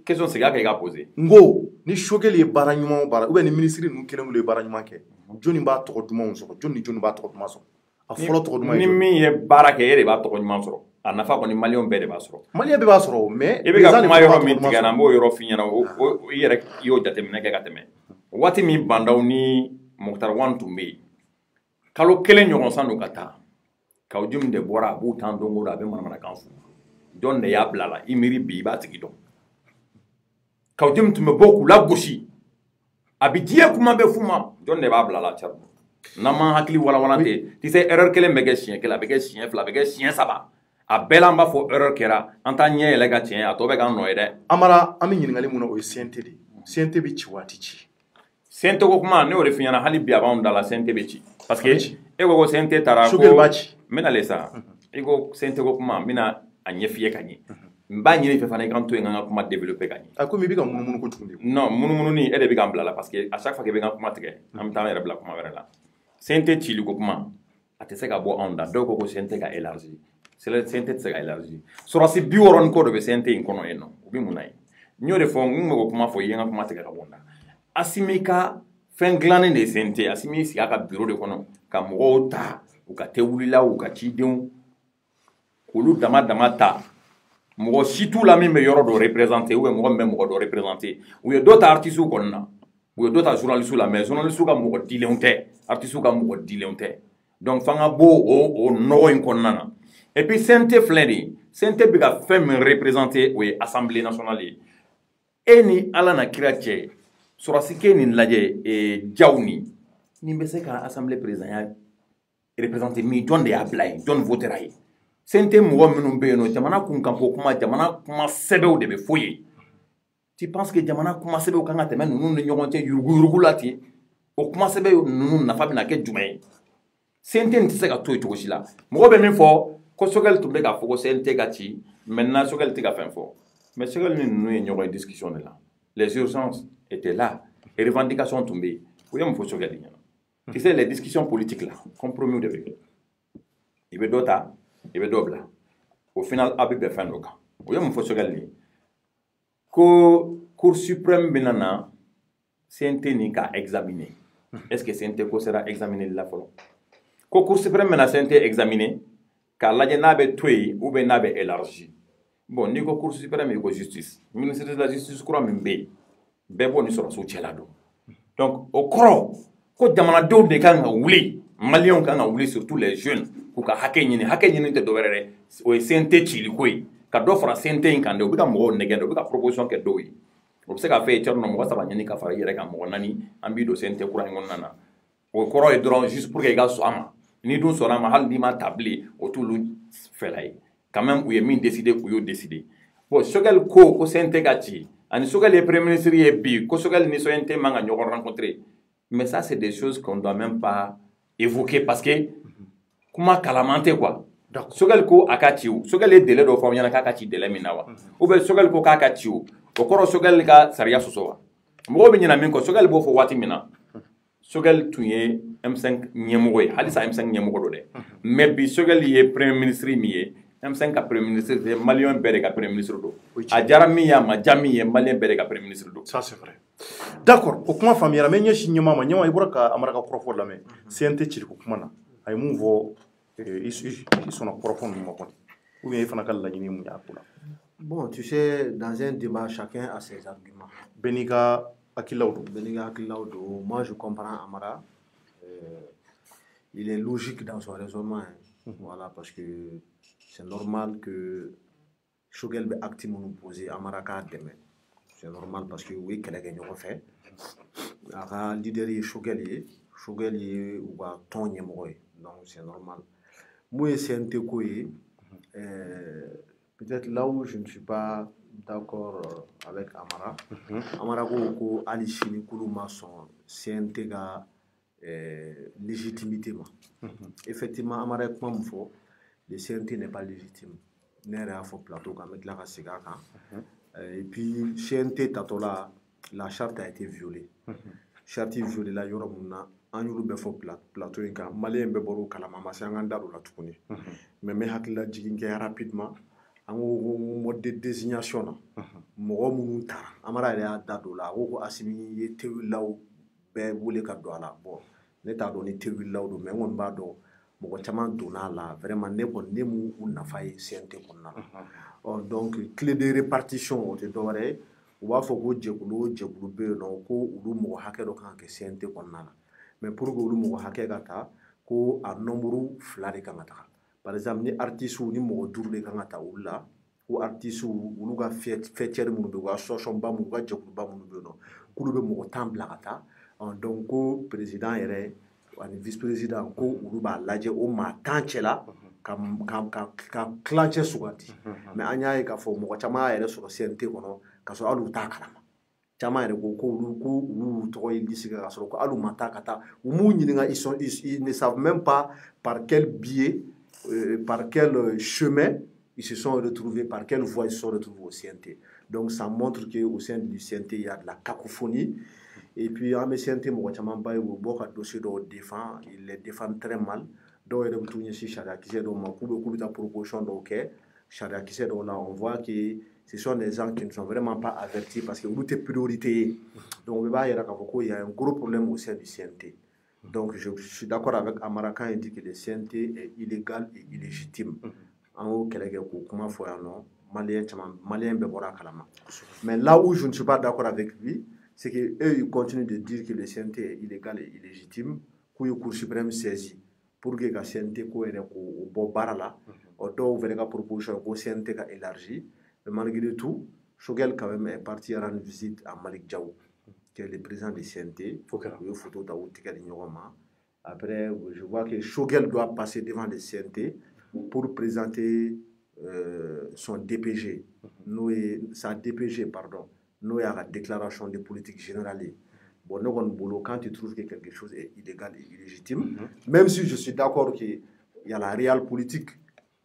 question segin a kan i ka poser n ko ni Sogɛli ye baara ɲuman o baara ou bien ni ministre ninnu kelen kelen ye baara ɲuman kɛ jɔnni b'a tɔgɔ dumanw sɔrɔ jɔnni ni jɔnni b'a tɔgɔ duman sɔrɔ a fɔlɔ tɔgɔ duman ni min ye baara kɛ e de b'a tɔgɔ ɲuman sɔrɔ a nafa kɔni maliyɛnw bɛɛ de b'a sɔrɔ maliyɛn bɛɛ b'a sɔrɔ mais i bɛ ka kuma yɔrɔ min tigɛ na n b'o yɔrɔ f'i ɲɛna o i yɛrɛ y'o jateminɛ kɛ ka tɛmɛ waati min Bandaw ni Muktar Wan tun bɛ yen kalo kelen ɲɔgɔn san don ka taa Kawji min de bɔra a b'u tan don o don a bɛ manamanakan fɔ jɔn de y'a bila la i miiri bi i b'a tigi dɔn Kawji min tun bɛ bɔ k'u lagosi a bɛ diɲɛ kuma bɛɛ f'u ma jɔn de b'a bila la cari n'an ma hakili walawalan tɛ tu sais erreur kelen bɛ kɛ siɲɛ kelen a bɛ kɛ siɲɛ fila a bɛ kɛ siɲɛ saba a bɛɛ la an b'a fɔ erreur kɛra an t'a ɲɛ yɛlɛ ka tiɲɛ a tɔ bɛ k'an nɔ ye dɛ Amara an bɛ ɲininkali mun na o ye CNT de ye CNT bɛ ci waati ci CNT ko kuma ne y'o de f'i ɲɛna hali bi a b'anw da la CNT bɛ ci parce que e ko CNT taara ko Sogɛli b'a ci n bɛna le sa i ko CNT ko kuma n bɛna a ɲɛ f'i ye ka ɲɛ n b'a ɲini fɛ fana i k'an to yen n ka kuma développer ka ɲɛ a komi i bɛ ka munumunu kojugu de non munumununi e de bɛ k'an bila la parce que à chaque fois que i bɛ n ka kuma tigɛ an bɛ taa an yɛrɛ bila kuma wɛrɛ la CNT cili ko kuma a tɛ se ka bɔ anw da dɔw ko CNT ka élargi CNT tɛ se ka élargi sɔrɔsi 60 ko de bɛ CNT in kɔnɔ yen nɔ u bɛ mun na yen n y'o de fɔ n bɛ k'o kuma fɔ i ye n ka kuma tigɛ ka bɔ n da Assimi ka fɛn dilannen de ye CNT Assimi y'i sigi a ka bureau de kɔnɔ ka mɔgɔw ta u ka tewulila u ka cidenw k'olu dama dama ta mɔgɔ si t'u la min bɛ yɔrɔ dɔ représenter ou bien mɔgɔ min bɛ mɔgɔ dɔ représenter u ye dɔ ta artistes kɔni na u ye dɔ ta journalistes la mais journalistes ka mɔgɔ dilenw tɛ artistes ka mɔgɔ dilenw tɛ donc f'an ka bɔ o nɔgɔ in kɔnɔna na et puis CNT filɛ de ye CNT bɛ ka fɛn min représenter o ye assemblée nationale ye e ni ala na kira cɛ sɔrɔsi k'e nin lajɛ jaw nin bɛ se ka assemblée président ya représenter min jɔn de y'a bila yen jɔn votera ye CNT mɔgɔ minnu bɛ yen nɔ jamana kunkanko kuma jamana kuma sɛbɛnw de bɛ fɔ yen tu penses que jamana kuma sɛbɛnw kan ka tɛmɛ ninnu ni ɲɔgɔn cɛ yuruguyurugu la ten o kuma sɛbɛn ninnu nafa bɛna kɛ jumɛn ye CNT tɛ se ka to yen cogo si la mɔgɔ bɛ min fɔ ko Sogɛli tun bɛ k'a fɔ ko CNT ka ci maintenant Sogɛli tɛ ka fɛn fɔ mais Sogɛli ni ninnu ye ɲɔgɔn ye discussion de la les urgences étaient là et revendications tun bɛ yen o ye mun fɔ Sogɛli ɲɛna tu sais les discussions politiques là compromis de bɛ kɛ i bɛ dɔ ta i bɛ dɔ bila au final a bɛ bɛn fɛn dɔ kan o ye mun fɔ Sogɛli ye ko cour suprême bɛna na CNT nin ka examiner est-ce que CNT ko sera examiner la fɔlɔ ko cour suprême bɛna CNT examiner k'a lajɛ n'a bɛ to yen ou bien n'a bɛ élargi bon n'i ko cour suprême i ko justice ministre de la justice kura min bɛ yen bɛɛ b'o ni sɔrɔsiw cɛla dɔn donc o kɔrɔ ko jamanadenw de kan ka wuli maliyɛnw kan ka wuli surtout les jeunes k'u ka hakɛ ɲini tɛ dɔwɛrɛ dɛ o ye CNT ciliko ye ka dɔ fara CNT in kan dɛ u bɛ ka mɔgɔw nɛgɛn dɛ u bɛ ka proposition kɛ dɔw ye o bɛ se k'a fɛ yen cɛ dɔ mɔgɔ 3 ɲini ka fara i yɛrɛ kan mɔgɔ 4 an b'i don CNT kura in kɔnɔna na o kɔrɔ ye dɔrɔn juste pour que i ka sɔn a ma n'i dun sɔnna a ma hali n'i ma ta bilen o t'olu fɛla ye quand même u ye min décider u y'o décider bon Sogɛli ko CNT ka ci ani Sogɛli ye premier ministre ye bi ko Sogɛli ni CNT man ka ɲɔgɔn rencontrer mais ça c'est des choses qu'on doit même pas évoquer parce que kuma kalaman tɛ quoi Sogɛli ko a ka ci o Sogɛli ye délai dɔ fɔ aw ɲɛna k'a ka ci délai min na wa ou bien Sogɛli ko k'a ka ci o kɔrɔ Sogɛli ka sariya sɔsɔ wa mɔgɔw bɛ ɲinɛ min kɔ Sogɛli b'o fɔ waati min na Sogɛli tun ye M5 ɲɛmɔgɔ ye halisa M5 ɲɛmɔgɔ don dɛ mais bi Sogɛli ye premier ministre min ye M5 ka premier ministre de maliyɛn bɛɛ de ka premier ministre don a diyara min ye a ma diya min ye maliyɛn bɛɛ de ka premier ministre don ça c'est vrai D'accord, o kuma faamuyara mais ɲɛsi ɲɛma ma ɲɛma i bɔra ka Amara ka kɔrɔfɔ lamɛn CNT ciri ko kuma na a ye mun fɔ i sɔnna kɔrɔfɔ ninnu ma kɔni ou bien i fana ka laɲini mun y'a ko la. Bon, tu sais, dans un débat, chacun a ses arguments. Bɛɛ n'i ka hakililaw don. Bɛɛ n'i ka hakililaw don. Moi, je comprends Amara. Il est logique dans son raisonnement. Hein. Voilà, parce que c'est normal que Choguel bɛ acte minnu poser Amara k'a dɛmɛ. C'est normal parce que oui, kɛlɛ kɛ ɲɔgɔn fɛ. A ka leader ye Choguel ye. Choguel ye u ka tɔn ɲɛmɔgɔ ye. Donc c'est normal. Mun ye CNT ko ye, peut-être là où je ne suis pas d'accord avec Amara. Amara ko ali sini kulu ma sɔn CNT ka légitimité ma. Effectivement, Amara ye kuma min fɔ, le CNT n'est pas légitime. Ne yɛrɛ y'a fɔ plateau kan, n bɛ tila ka segin a kan. Et puis CNT tatɔ la charte a été violée. Charte violée la yɔrɔ mun na an y'olu bɛɛ fɔ plateau in kan, maliyɛn bɛɛ bɔr'o kalama, ma se an k'an da l'o la tuguni. Mais n bɛ hakilila jigin kɛ rapidement. An ko mode de désignation na mɔgɔ minnu taara Amara yɛrɛ y'a da don la a ko Asimi ye terrorilaw bɛɛ wele ka don a la bon ne t'a dɔn ni terrorilaw don mais n kɔni b'a dɔn mɔgɔ caman donna a la vraiment ne kɔni ne m'u nafa ye CNT kɔnɔna la donc clé de répartition o tɛ dɔwɛrɛ ye u b'a fɔ ko jɛkulu o jɛkulu bɛ yen nɔ ko olu mɔgɔ hakɛ dɔ kan ka kɛ CNT kɔnɔna la mais pour que olu mɔgɔ hakɛ ka ta ko a nombre 2 de kan ka taga. Par exemple, ni artistes ni mɔgɔ 5 de kan ka ta olu la ko artistes olu ka fêtière minnu bɛ yen u ka association ba minnu u ka jɛkuluba minnu bɛ yen nɔ k'olu bɛ mɔgɔ 10 bila ka taa donc ko président yɛrɛ ani vice président ko olu b'a lajɛ o maa 10 cɛla ka kilancɛ sugandi mais an y'a ye k'a fɔ mɔgɔ caman y'a yɛrɛ sɔrɔ CNT kɔnɔ ka sɔrɔ hali u t'a kalama caman yɛrɛ ko olu tɔgɔ ye liste kɛ ka sɔrɔ ko hali u ma taa ka taa u m'u ɲininka ils ne savent même pas par quel biais par quel chemin ils se sont retrouvés, par quelle voie ils se sont retrouvés au CNT. Donc ça montre qu'au sein du CNT, il y a de la cacophonie. Et puis, en CNT, beaucoup de dossiers de défend, ils les défendent très mal. Donc, il y a des charia qui sont dans proposition de charia qui sont là. On voit que ce sont des gens qui ne sont vraiment pas avertis parce que vous êtes priorité. Donc, il y a un gros problème au sein du CNT. Donc, je suis d'accord avec Amara quand il dit que le CNT est illégal et illégitime. En haut, comment faire non, Malien bebora kalama. Mais là où je ne suis pas d'accord avec lui, c'est qu'eux ils continuent de dire que le CNT est illégal et illégitime, que le Cour suprême saisit pour que le CNT au bobara là, au dos vers la proposition que le CNT a élargi. Mais malgré tout, Choguel quand même est parti rendre visite à Malik Diaw, qui est le président du CNT. Il photo après, je vois que Choguel doit passer devant le CNT pour présenter son DPG, sa DPG, pardon, nous y a la déclaration de politique générale. Bon, nous, quand tu trouves que quelque chose est illégal et illégitime, même si je suis d'accord qu'il y a la réelle politique,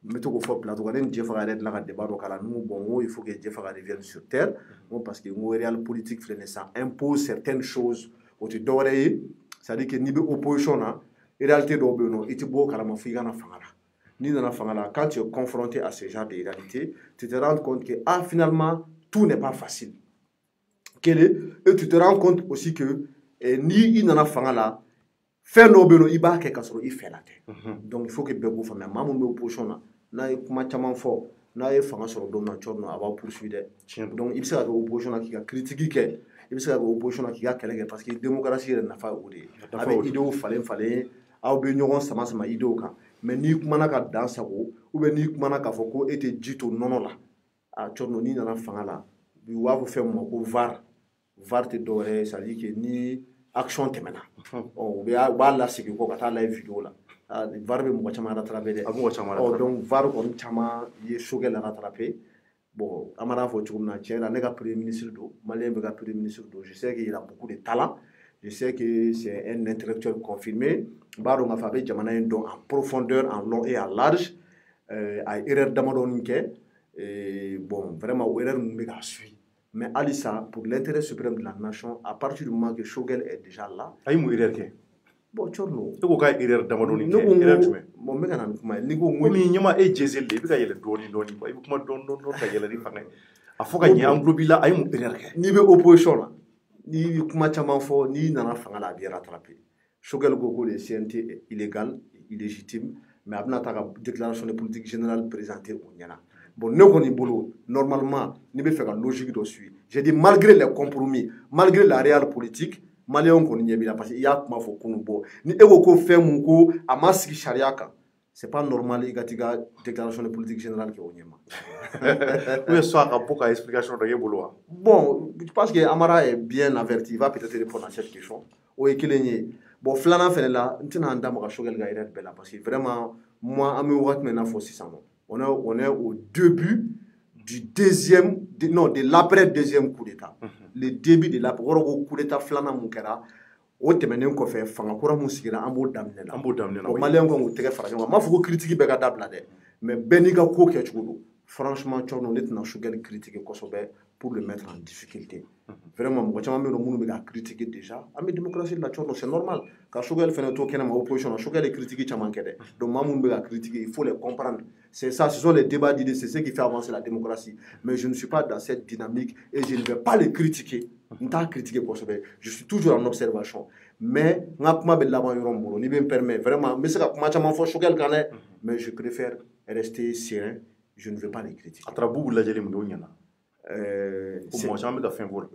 mais tout faut plateau, il faut arrêter là débat bon, il faut que Jeff revienne sur terre, parce que la réelle politique, ça impose certaines choses. C'est-à-dire que niveau opposition, la réalité d'Obenon, il est beau carrément figana fangala. Ni dans la fangala, quand tu es confronté à ce genre de réalité, tu te rends compte que finalement tout n'est pas facile. Et tu te rends compte aussi que ni dans la fangala, faire d'Obenon, il va quelque chose, il fait la tête. Donc il faut que Bego fasse même mon opposition là, n'a eu comment chaman fort, n'a eu fanga sur le domaine chorno avant poursuivre. Donc il sera l'opposition qui a critiqué. Il sera l'opposition qui a quelqu'un parce que la démocratie n'a pas oublié. Avec idéo fallait aw be ɲɔgɔn sama idew kan mais ni kumana ka dan sago ou bien ni kumana ka fɔ ko e tɛ ji to nɔnɔ la a cɔrɔno ni nana fanga la bi u b'a fɔ fɛn min ma ko var tɛ dɔwɛrɛ ye c'est à dire que ni action tɛmɛna u b'a lasegin kɔ ka taa lajɛ vidéo la var bɛ mɔgɔ caman rattrapé dɛ donc var kɔni caman ye Choguel rattrapé bon Amara fɔ cogo min na tiɲɛ na ne ka premier ministre don malien bɛ ka premier ministre don je sais qu'il a beaucoup de talent. Je sais que c'est un intellectuel confirmé. Baro m'a fait jamana en profondeur, en long et en large. A erreur d'amadonike. Bon, vraiment, erreur nous m'a suivi. Mais Alissa, pour l'intérêt suprême de la nation, à partir du moment que Choguel est déjà là. Aïe, mon erreur. Bon, tchorno. Tu as une erreur d'amadonike. Erreur tu mets. Bon, mais quand même, Nico, oui, n'y a pas de jézel. Il y a le doni. Il faut que don. Il y a le rifane. A faut que n'y ait un globila. Aïe, mon erreur. Ni be opposition là. ni kuma caman fɔ n'i nana fanga la a b'i rattraper Choguel ko ko le CNT est illégal illégitime mais a bɛna taa ka déclaration de politique générale présenter o ɲɛna bon ne kɔni bolo normalement n'i bɛ fɛ ka logique dɔ suivre j'ai dit malgré les compromis malgré la réelle politique maliyɛnw kɔni ɲɛ b'i la parce que i y'a kuma fɔ kunun bɔ ni e ko ko fɛn mun ko a ma sigi sariya kan c'est pas normal i ka t'i ka déclaration de politique générale kɛ o ɲɛma. Ou est-ce ka bɔ ka explication dɔ k'e bolo wa? Bon, je pense que Amara est bien averti, il va peut-être répondre à cette question. O ye kelen ye. Bon, filanan fɛnɛ la n tɛna n da maga Choguel ka erreur bɛɛ la parce que vraiment moi an bɛ wagati min na fɔ sisan nɔ on est au début du de l'après deuxième coup d'état. Le début de l'après ko coup d'état filanan mun kɛra o tɛmɛnen kɔfɛ fanga kura mun sigira an b'o daminɛ la. An b'o daminɛ la. O maliyɛnw kan k'u tɛgɛ fara ɲɔgɔn kan. M'a fɔ ko critique bɛɛ ka dabila dɛ mais bɛɛ n'i ka ko kɛcogo don. Franchement, Tchorno, ne tɛna Choguel critiquer kosɛbɛ pour le mettre en difficulté. Vraiment, mɔgɔ caman bɛ yen nɔ minnu bɛ ka critiquer déjà. An bɛ démocratie la Tchorno, c'est normal. Ka Choguel fɛnɛ to kɛnɛma opposition na, Choguel ye critique caman kɛ dɛ. Donc maa minnu bɛ ka critiquer, il faut les comprendre. C'est ça, ce sont les débats d'idées, c'est ce qui fait avancer la démocratie. Mais je ne suis pas dans cette dynamique et je ne vais pas les critiquer. N t'a critiquer kosɛbɛ. Je suis toujours en observation. Mais n ka kuma bɛ laban yɔrɔ min bolo, n'i bɛ me permettre, vraiment, n bɛ se ka kuma caman fɔ Choguel kan dɛ. Mais je préfère rester serein. Je ne veux pas les critiquer.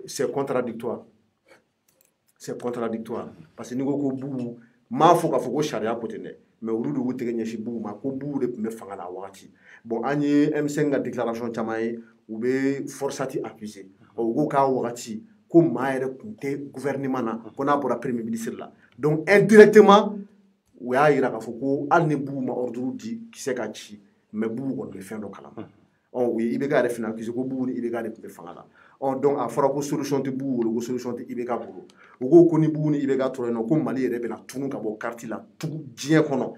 C'est contradictoire. C'est contradictoire. Parce que nous avons ma faut que charia potene mais au lieu de vous tenir chez vous ma ko bou de me fanga la wati bon ani M5 déclaration chamaye ou be forçati accusé au go ka wati ko ma ere kunte gouvernement na ko na pour premier ministre là donc indirectement ou ya ira ka foko al ne bou ma ordre di qui c'est ka chi mais bou on le fait do kala oui il be ga refina accusé ko bou ni il be ga de fanga la donc a fara ko solution te bou ko solution te ibeka bolo ugo ko ni bou ni ibeka to no ko mali rebe na tunu ka bo carte la tout dien kono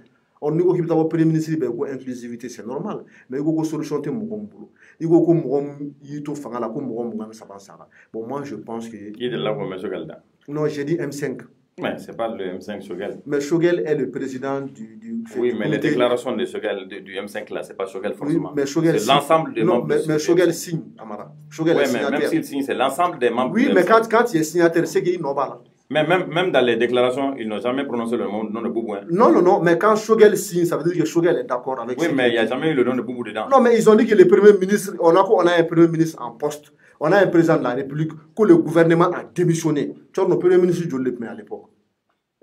ni ko kibita bo premier ministre be ko inclusivité c'est normal mais ugo ko solution te mo bolo ugo ko mo yito fanga la ko mo ngam saban sara bon moi je pense que qui est de là pour M. Choguel. Non, j'ai dit M5. Mais c'est pas le M5 Choguel. Mais Choguel est le président du oui, mais les déclarations de Choguel, du M5 là, c'est pas Choguel forcément. Oui, mais Choguel c'est l'ensemble des membres. Mais Choguel signe, Amara. Choguel est signataire. Même s'il signe, c'est l'ensemble des membres. Oui, mais quand il est signataire, c'est qu'il n'a pas là. Mais même dans les déclarations, ils n'ont jamais prononcé le nom de Boubou. Non, mais quand Choguel signe, ça veut dire que Choguel est d'accord avec oui, mais il n'y a jamais eu le nom de Boubou dedans. Non, mais ils ont dit que le premier ministre, on a un premier ministre en poste, on a un président de la République, que le gouvernement a démissionné. Tu vois, le premier ministre, je l'ai à l'époque.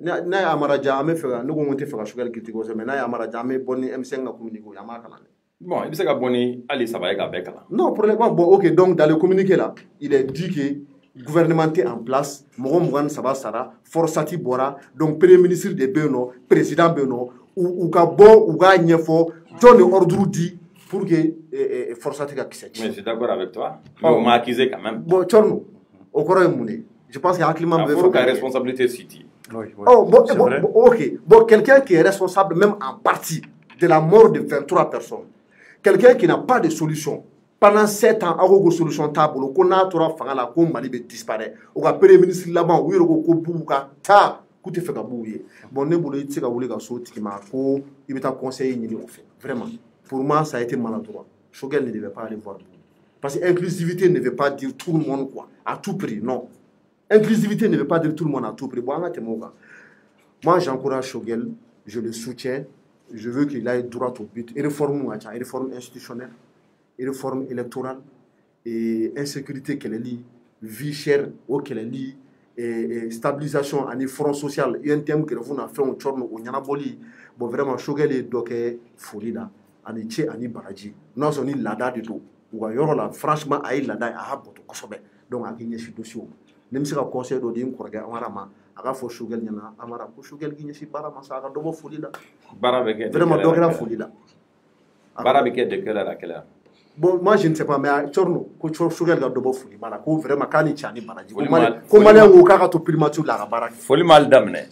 Na amara jame fera no gonte fera Choguel critique mais na amara jame bonni M5 na communiquer ya makala. Bon, il sait bonni ali sabaye ka bekala. Non, pour le moment bon OK, donc dans le communiqué là, il est dit que gouvernement est en place, Mogo Mougan Saba Sara, Forsati Bora, donc premier ministre de Beno, président Beno ou ka bon ou ga nyefo donne ordre dit pour que Forsati ka kisse. Mais je suis d'accord avec toi. Mais on m'a accusé quand même. Bon, Tchorno, au courant mouné. Je pense qu'il y a un climat de la responsabilité city. Oui, oh, bon, ok. Bon, quelqu'un qui est responsable même en partie de la mort de 23 personnes, quelqu'un qui n'a pas de solution, pendant 7 ans, il y a une solution table, qu'on a trop fait la com Mali disparaît. Ou le premier ministre là-bas, ou il y a un bouga, ta, coup de fait ka bouiller. Bon, ne boule tika boule ka sauter qui m'a ko, il va conseiller ni au fait. Vraiment, pour moi, ça a été maladroit. Choguel ne devait pas aller voir. Parce que l'inclusivité ne veut pas dire tout le monde quoi, à tout prix, non. Inclusivité ne veut pas dire tout le monde à tout prix. Moi, j'encourage Choguel, je le soutiens, je veux qu'il aille droit au but. Réforme institutionnelle, réforme électorale, et insécurité qu'elle est liée, vie chère qu'elle est liée, et stabilisation à front social. Il y a un thème que vous avez fait un tourne au Nyanaboli. Bon, vraiment, Choguel est donc folie là. Ani tche ani baraji. Non, c'est une lada du tout. Ou ailleurs franchement, aïe lada a haboto kosobe. Donc, à gagner ce dossier. Même si le conseil de l'Odin Kourga, Amarama, a fait Choguel Yana, Amara, Choguel Guinéchi, Barama, ça a double folie là. Vraiment, donc la folie là. Barabeke de quelle heure à quelle heure? Bon, moi je ne sais pas, mais à Tchorno, Choguel a double folie, Barako, vraiment, Kanichani, Baraji. Comme Malien ou Karato Primature la Barak. Folie mal d'amener.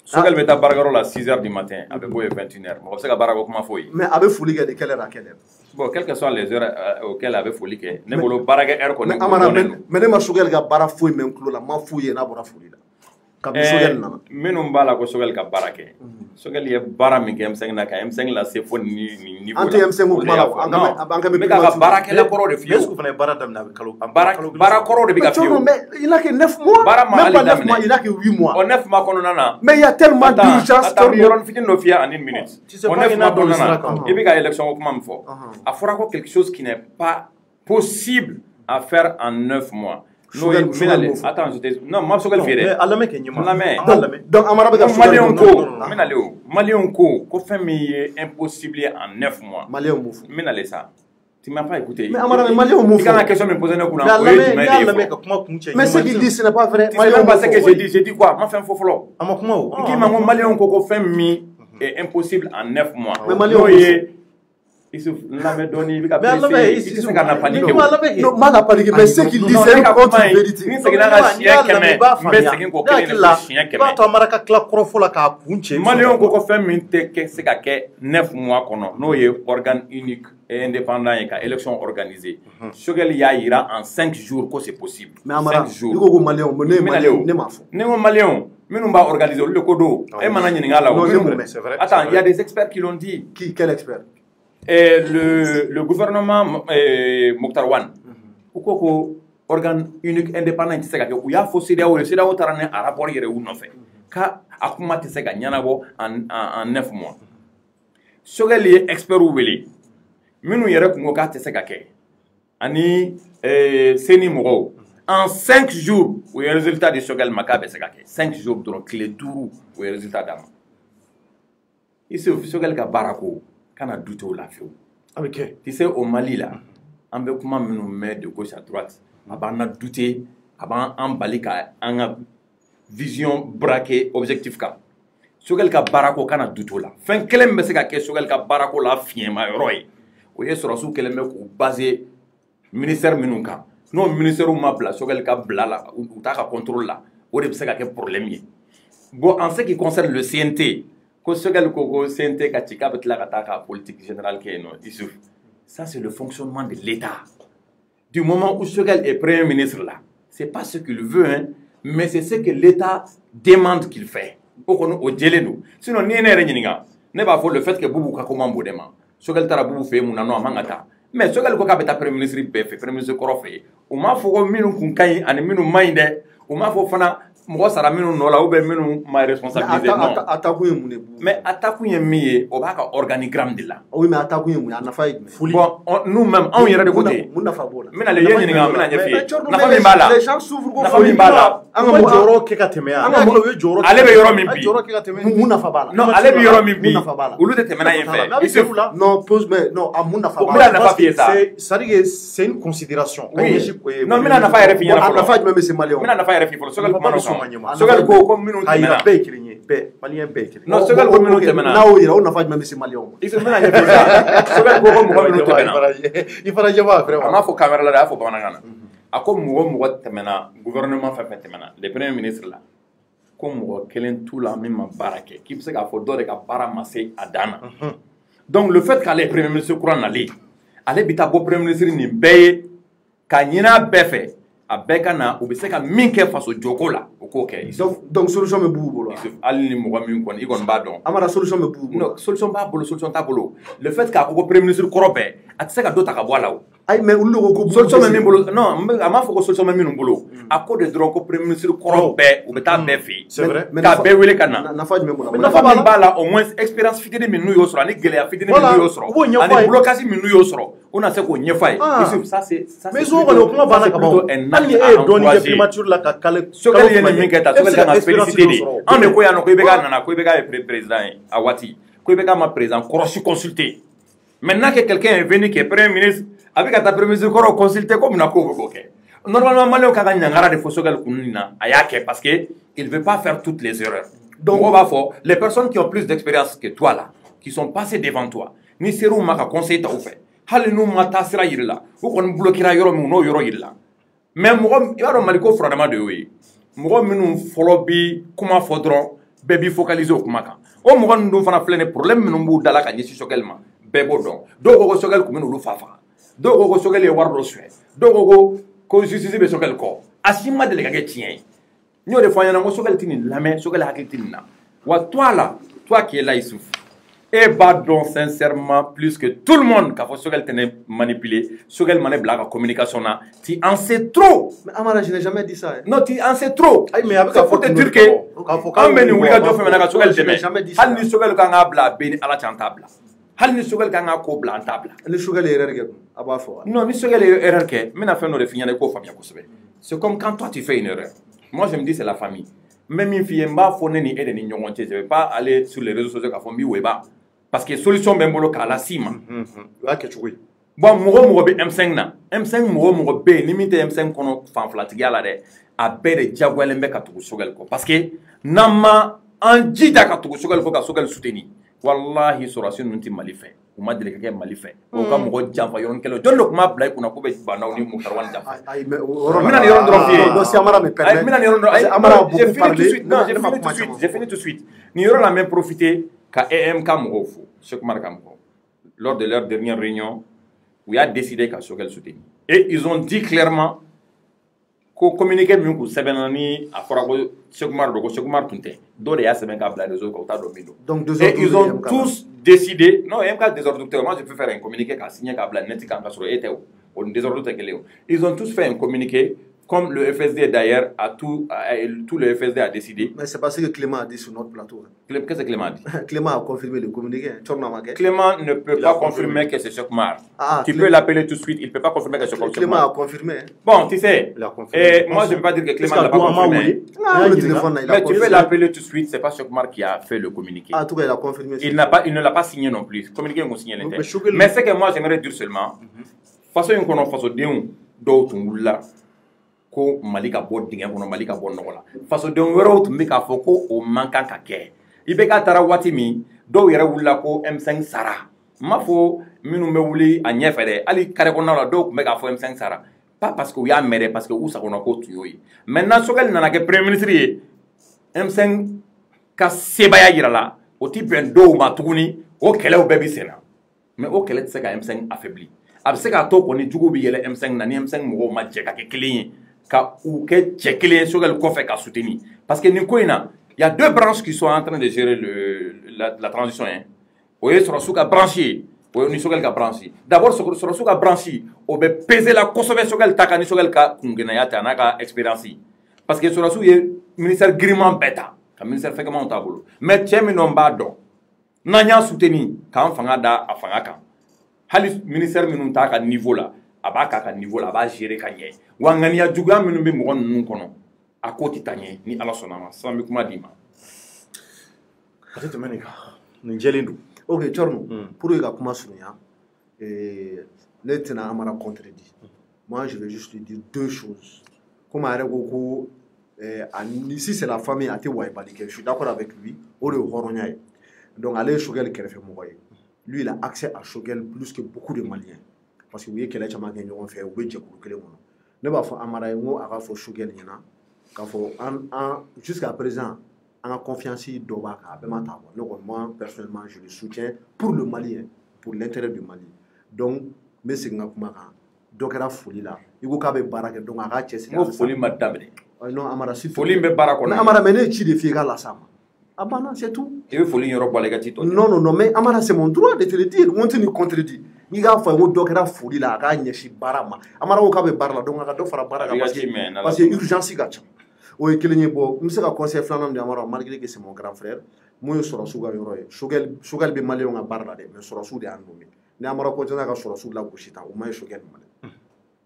Choguel met à Bargaro à 6 h du matin, avec 21 h. On sait que Barako comment folie. Mais avec folie de quelle heure à quelle heure? Bon, quelles que soient les heures auxquelles avait folie, ne bolo baraga air qu'on mais Amara, mais ne ma Choguel ga bara fouille même clos la ma fouille na bora folie là. minnu b'a la ko Sogɛli ka baara kɛ Sogɛli ye baara min kɛ M5 na ka M5 lase fo ni niveau la. An tɛ M5 kuma la an ka bɛ ka baarakɛla kɔrɔ de f'i ye. Est-ce que fana ye baara daminɛ a bɛ kalo baara kɔrɔ de bɛ ka f'i ye. Mais il a que 9 mois. Baara ma hali daminɛ. Il a que 8 mois. O 9 mois kɔnɔna na. Mais il y a tellement d'urgence. Attends, yɔrɔnin fitinin dɔ f'i ye en une minute. O 9 mois kɔnɔna na i bɛ ka élection ko kuma min fɔ. A fɔra ko quelque chose qui n'est pas possible à faire en 9 mois. Attends, non, moi je vais le faire. Donc, Malien ko fait impossible en 9 mois. Malien mouf. Ça. Tu m'as pas écouté. Mais Malien mouf. Quand la question me posait mais ce qu'il dit ce n'est pas vrai. Tu sais même pas ce que j'ai dit. J'ai dit quoi? Moi, fais un faux flot. Qui m'a dit Malien ko fait impossible en 9 mois. Mais Malien il se l'avait donné, il a paniqué. Non, mal à paniquer, mais ce qu'il dit, c'est une contre-vérité. Malien ko fait min te se ka kɛ 9 mois kɔnɔ n'o ye organe unique et indépendant ye ka élection organisée. Sogɛli y'a yira en 5 jours que c'est possible. Mais Amara, i ko Malien ne m'a fɔ. Ne ko Malien minnu b'a organiser olu de ko don. E mana ɲininka la o. Attends, il y a des experts qui l'ont dit. Quel expert? Le gouvernement Mokhtar Wane u ko ko organe unique indépendant tɛ se ka kɛ u y'a fɔ CEDEAO ye CEDEAO taara ni a rapport yɛrɛ u nɔfɛ ka a kuma tɛ se ka ɲɛnabɔ en 9 mois. Sogɛli ye expert wele minnu yɛrɛ kun ko k'a tɛ se ka kɛ ani CENI mɔgɔw en 5 jours u ye résultat de Sogɛli ma k'a bɛ se ka kɛ 5 jours dɔrɔn tile 5 u ye résultat d'a ma. Sogɛli ka baara ko kana douter o la fiyewu. Tu sais au Mali là an bɛ kuma minnu mɛn de gauche à droite a b'an na douter a b'an bali ka an ka vision braquer objectif kan. Sogɛli ka baara ko kana douter o la fɛn kelen min bɛ se ka kɛ Sogɛli ka baara ko la fiɲɛma yɔrɔ ye o ye sɔrɔsiw kɛlen bɛ k'u baser ministère minnu kan n'o ministère ma bila Sogɛli ka bila la u t'a ka contrôle la o de bɛ se ka kɛ problème ye. Bon en ce qui concerne le CNT ko Sogɛli ko CNT ka ci k'a bɛ tila ka taa ka politique générale kɛ yen nɔ Issouf. Ça c'est le fonctionnement de l'État. Du moment où Sogɛli est premier ministre là, c'est pas ce qu'il veut hein, mais c'est ce que l'État demande qu'il fait. O kɔni o jɛlen don. Sinon ni ye ne yɛrɛ ɲininka ne b'a fɔ le fait que Boubou ka ko man bon de ma. Sogɛli taara Boubou fɛ yen mun na non a man ka taa. Mais Sogɛli ko k'a bɛ taa premier ministre bɛɛ fɛ premier ministre kɔrɔ fɛ yen. O m'a fɔ ko minnu kun ka ɲi ani minnu man ɲi dɛ. O m'a fɔ fana mɔgɔ sara minnu nɔ la ou bien minnu ma responsabiliser non. Attaque ye mun de? Mais attaque ye min ye o b'a ka organigramme de la. Oui mais attaque ye mun ye? A nafa ye jumɛn? Bon nous même anw yɛrɛ de ko ten. Mun nafa b'o la? N bɛna le ye ɲininka n bɛna ɲɛf'i ye. Nafa min b'a la. Nafa min b'a la. An ka jɔyɔrɔ kɛ ka tɛmɛ yan. Ale bɛ yɔrɔ min bi. Mun nafa b'a la? Non ale bɛ yɔrɔ min bi. Olu tɛ tɛmɛna yen fɛ. Non pose mais non a mun nafa b'a la? N bɛna nafa f'i ye sa. C'est-à-dire que c'est une considération. Oui. Non n bɛna nafa yɛrɛ f'i ɲɛna fɔlɔ. Nafa jumɛn bɛ se Malien? N bɛna nafa yɛrɛ f'i fɔlɔ. Sogɛli kuma kan. Sogɛli ko minnu tɛmɛna. Bɛɛ ye kelen ye. Bɛɛ Malien bɛɛ ye kelen. Non Sogɛli ko minnu tɛmɛna. N'aw yɛrɛ o nafa jumɛn bɛ se Malien ma? I se bɛna ɲɛf'i sa. Sogɛli ko mɔgɔ minnu tɛmɛna. I fana ɲɛ b'a vraiment. A m'a fɔ caméra la dɛ a y'a fɔ bamanankan na. A ko mɔgɔ tɛmɛna gouvernement fɛn fɛn tɛmɛna le premier ministre la ko mɔgɔ kelen t'u la min ma baara kɛ k'i bɛ se k'a fɔ dɔ de ka baara ma se a dan na. Donc le fait qu'ale premier ministre kura nalen ale bɛ taa bɔ premier ministre nin bɛɛ ye ka ɲini a bɛɛ fɛ a bɛɛ ka na u bɛ se ka min kɛ faso jɔko la o k'o kɛ. Donc solution bɛ Boubou bolo. Hali ni mɔgɔ min kɔni i kɔni b'a dɔn. Amara solution bɛ Boubou bolo. Non solution b'a bolo solution t'a bolo le fait k'a fɔ ko premier ministre kɔrɔ bɛɛ a tɛ se ka dɔ ta ka bɔ a la o. Ayi mais olu de ko ko solution bɛ min bolo non a m'a fɔ ko solution bɛ minnu bolo a ko de dɔrɔn ko premier ministre kɔrɔ bɛɛ u bɛ taa bɛɛ fɛ yen. C'est vrai. K'a bɛɛ wele ka na. Nafa jumɛn b'o la? Nafa min b'a la au moins expérience fitinin min n'u y'o sɔrɔ ani gɛlɛya fitinin min n'u y'o sɔrɔ ani blocage min n'u y'o sɔrɔ u na se k'o ɲɛfɔ a ye. Ça c'est mais souvent kɔni o kuma banna ka ban. Hali ni e ye dɔɔnin kɛ primature la ka kale. Sogɛli ye nin min kɛ tan Sogɛli kan ka féliciter de. Anw de ko yan nɔ ko IBK nana ko IBK ye président ye a waati ko IBK ma président kɔrɔsi consulter. Maintenant que quelqu'un est venu qui est premier ministre avec ta premier ministre kɔrɔ consulter ko mun na k'o bɛ k'o kɛ. Normalement Malien ka ɲangara de fɔ Sogɛli kun nin na a y'a kɛ parce que il veut pas faire toutes les erreurs. Donc on va fɔ les personnes qui ont plus d'expérience que toi là qui sont passées devant toi ni ser'u ma ka conseil ta u fɛ hali n'u ma taa sira yiri la u kɔni bloquera yɔrɔ min n'o yɔrɔ yiri la mais mɔgɔ i b'a dɔn Mali ko furadama de y'o ye mɔgɔ minnu fɔlɔ bi kuma fɔ dɔrɔn bɛɛ b'i focaliser o kuma kan o mɔgɔ ninnu dun fana filɛ nin problème minnu b'u da la ka ɲɛsin Sogɛli ma bɛɛ b'o dɔn dɔw ko ko Sogɛli kun bɛ n'olu fa faga dɔw ko ko Sogɛli ye wari dɔ suɲɛ dɔw ko ko justice bɛ Sogɛli kɔ a si ma deli ka kɛ tiɲɛ ye Nous des fois, il y a un Sogel Tini, la main, Sogel Hakitina. Ou toi là, toi qui es là, Issouf, et bah donc sincèrement, plus que tout le monde, quand Sogel t'es manipulé, Sogel mané blague en communication, tu en sais trop. Mais Amara, je n'ai jamais dit ça. Non, tu en sais trop. Mais c'est pour te dire que, quand même, nous, Sogel demain, hal ni Sogel quand on a béni à la table. Hal ni Sogel quand on a cobla en table. Le Sogel est erreur, Abafo. Non, ni Sogel est erreur, mais n'a fait nos définitions de co-famille. C'est comme quand toi tu fais une erreur. Moi, je me dis, c'est la famille. Même une fille, je ne vais pas aller sur les réseaux sociaux parce que solution même à la cime. Bon, moi, M5 na. M5, moi, B, limite M5 qu'on fait flatiga là, à bête de diaboile mec à tout Sogel. Parce que, nama, en jida à tout Sogel, faut qu'à Sogel soutenir. Wallahi, sur la suite, nous sommes mal fait. Ou ma délégué mal fait. Ou comme on dit, enfin, yon kelo. Donne le ma blague qu'on a coupé bana ou ni moukarwan jafa. Mina ni rondro fie. Non, si Amara me permet. Mina ni rondro. Amara, j'ai fini tout de suite. Non, j'ai fini tout de suite. Ni yoro la même profiter qu'à EMK Mouroufou, Cheikh Markamko. Lors de leur dernière réunion, où il a décidé qu'à Sogel soutenir. Et ils ont dit clairement qu'on communiquait mieux que Sebenani à Forago, Cheikh Mar Tunte. D'autres y a Sebenka Bladezo, Kota Domino. Et ils ont tous décidé, non, MK désordre, moi je peux faire un communiqué qui a signé Kabla Neti Kankasro et Théo, ou désordre Tekeleo. Ils ont tous fait un communiqué, comme le FSD d'ailleurs, tout le FSD a décidé. Mais c'est parce que Clément a dit sur notre plateau. Qu'est-ce que Clément a dit? Clément a confirmé le communiqué. Clément ne peut pas confirmer que c'est Chokmar. Tu peux l'appeler tout de suite, il ne peut pas confirmer que c'est Chokmar. Clément a confirmé. Bon, tu sais, et moi je ne veux pas dire que Clément n'a pas confirmé. Mais tu peux l'appeler tout de suite, c'est pas Chokmar qui a fait le communiqué. Ah, tout cas, il a confirmé. Il ne l'a pas signé non plus. Communiqué, il a signé l'intérêt. Mais ce que moi j'aimerais dire seulement, façon qu'on a fait d'autres ko Mali ka bɔ dingɛ kɔnɔ Mali ka bɔ nɔgɔ la fasodenw wɛrɛw tun bɛ k'a fɔ ko o man kan ka kɛ i bɛ ka taara waati min dɔw yɛrɛ wulila ko M5 sara n m'a fɔ minnu bɛ wuli a ɲɛfɛ dɛ hali kare kɔnɔnaw la dɔw tun bɛ k'a fɔ M5 sara pas parce que u y'a mɛn dɛ parce que u sagona ko tun y'o ye maintenant Sogɛli nana kɛ premier ministre ye M5 ka sebaya yira la o ti bɛn dɔw ma tuguni o kɛlɛw bɛɛ bi sen na mais o kɛlɛ tɛ se ka M5 affaibli a bɛ se k'a to kɔni jugu bɛ yɛlɛ M5 na ni M5 mɔgɔw ma jɛ ka kɛ kelen ye ka ou que Tchèque Sogel kɔfɛ ka soutenir parce que nin ko in na il y a deux branches qui sont en train de gérer la transition hein o ye Sɔrɔsiw ka branche ye o ni Sogel ka branche d'abord Sɔrɔsiw ka branche o bɛ peser la kosɛbɛ Sogel ta kan ni Sogel ka kungɛnɛya ta n'a ka expérience parce que Sɔrɔsiw ye ministère giriman bɛɛ ta ka ministère fɛgɛmanw t'a bolo mais cɛ minnu b'a dɔn n'an y'a soutenir k'an fanga da a fanga kan hali ministère minnu t'a ka niveau la a b'a k'a ka niveau la a b'a gérer ka ɲɛ wa ŋaniya juguya minnu bɛ mɔgɔ ninnu kɔnɔ a ko tɛ taa ɲɛ ni Ala sɔnna a ma sisan n bɛ kuma d'i ma. a tɛ tɛmɛ nin kan nin jɛlen don. ok Thierno pour que ka kuma surunya ne tɛna Amara contredit moi je vais juste lui dire deux choses comme a yɛrɛ ko ko si c'est la famille a tɛ wayibali kɛ je suis d'accord avec lui o de ye hɔrɔnya ye donc ale ye Sogɛli kɛrɛfɛmɔgɔ ye lui il a accès à Sogɛli plus que beaucoup de Maliens parce que u ye kɛlɛ caman kɛ ɲɔgɔn fɛ u bɛ jɛkulu kelen kɔnɔ ne b'a fɔ Amara ye n ko a ka fɔ Sogɛli ɲɛna k'a fɔ jusqu'à présent an ka confiance dɔ b'a kan a bɛɛ ma ta ne kɔni moi personnellement je le soutiens pour le Mali pour l'intérêt du Mali donc n bɛ segin ka kuma kan dɔ kɛra foli la i ko k'a bɛ baara kɛ donc a k'a cɛsiri. n ko foli ma daminɛ. non Amara si foli bɛ baara kɔnɔ. Amara mais ne ye ci de f'i ye k'a las'a ma. Ah bah non, c'est tout. I bɛ foli yɔrɔ bɔ a la i ka ci tɔ. Non, non, non, mais Amara, c'est mon droit de te le dire. On te ni contredit. N'i k'a fɔ ko dɔ kɛra foli la a k'a ɲɛsin baara ma. Amara ko k'a bɛ baara la donc a ka dɔ fara baara kan parce que urgence ka ca. O ye kelen ye bon n bɛ se ka conseil filanan di Amara malgré que c'est mon grand frère mun ye Sɔrɔsiw ka yɔrɔ ye Sogɛli bɛ Maliyɛnw ka baara la dɛ mais Sɔrɔsiw de y'a nommé ni Amara continue ka Sɔrɔsiw lagosi tan o man ɲi Sogɛli ma dɛ.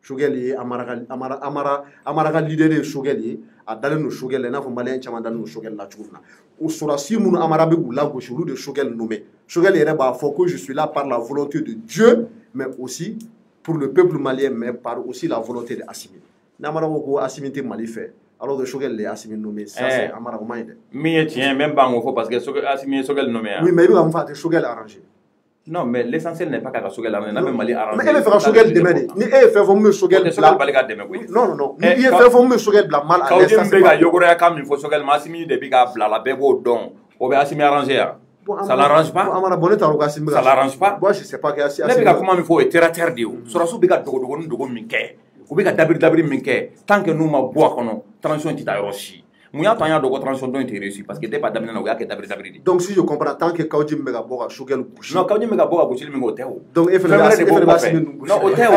Sogɛli ye Amara ka leader ye Sogɛli ye a dalen don Sogɛli la i n'a fɔ Maliyɛn caman dalen don Sogɛli la cogo min na o Sɔrɔsi minnu Amara bɛ k'u lagosi olu de Sogɛli nommé Sogɛli yɛrɛ b'a fɔ que je suis là par la volonté de Dieu mais aussi pour le peuple malien mais par aussi la volonté de Assimi ni Amara ko ko Assimi tɛ Mali fɛ alors que Sogɛli de ye Assimi nommé ça c'est Amara o man ɲi dɛ. min ye tiɲɛ même b'an ko fɔ parce que Assimi ye Sogɛli nommé oui mais i bɛ ka mun fɔ a tɛ Sogɛli arrangé. Non, mais l'essentiel n'est pas qu'à Sogɛli la n'a Mali arrangé. Mais elle fait Sogɛli dɛmɛ de ni e ye fɛn fɔ mun bɛ Sogɛli bila non non non ni i ye fɛn fɔ mun bɛ Sogɛli bila mal à l'aise ça c'est pas. Kawudi bɛ ka yɔgɔrɔya kan min fɔ Sogɛli ma Assimi de bɛ k'a bila la bɛɛ b'o dɔn o bɛ Assimi arrangé yan. Ça l'arrange pas. Amara bon ne t'a dɔn ko Assimi ça l'arrange pas. Moi je sais pas que Assimi. Ne bɛ ka kuma min fɔ o ye terre à terre de ye o Sɔrɔsiw bɛ ka dogo min kɛ u bɛ ka dabiri min kɛ tant que n'u ma bɔ a kɔnɔ transition tɛ taa yɔrɔ si mun y'a to an y'a dɔn ko transition dɔ in tɛ réussi parce que depuis a daminɛ na u y'a kɛ dabiri de. Donc si je comprends tant que Kawji bɛ ka bɔ ka Choguel gosi. Non Kawji bɛ ka bɔ ka gosili min kɛ o tɛ o. Donc e fana b'a sigi ninnu gosi. Non o tɛ o.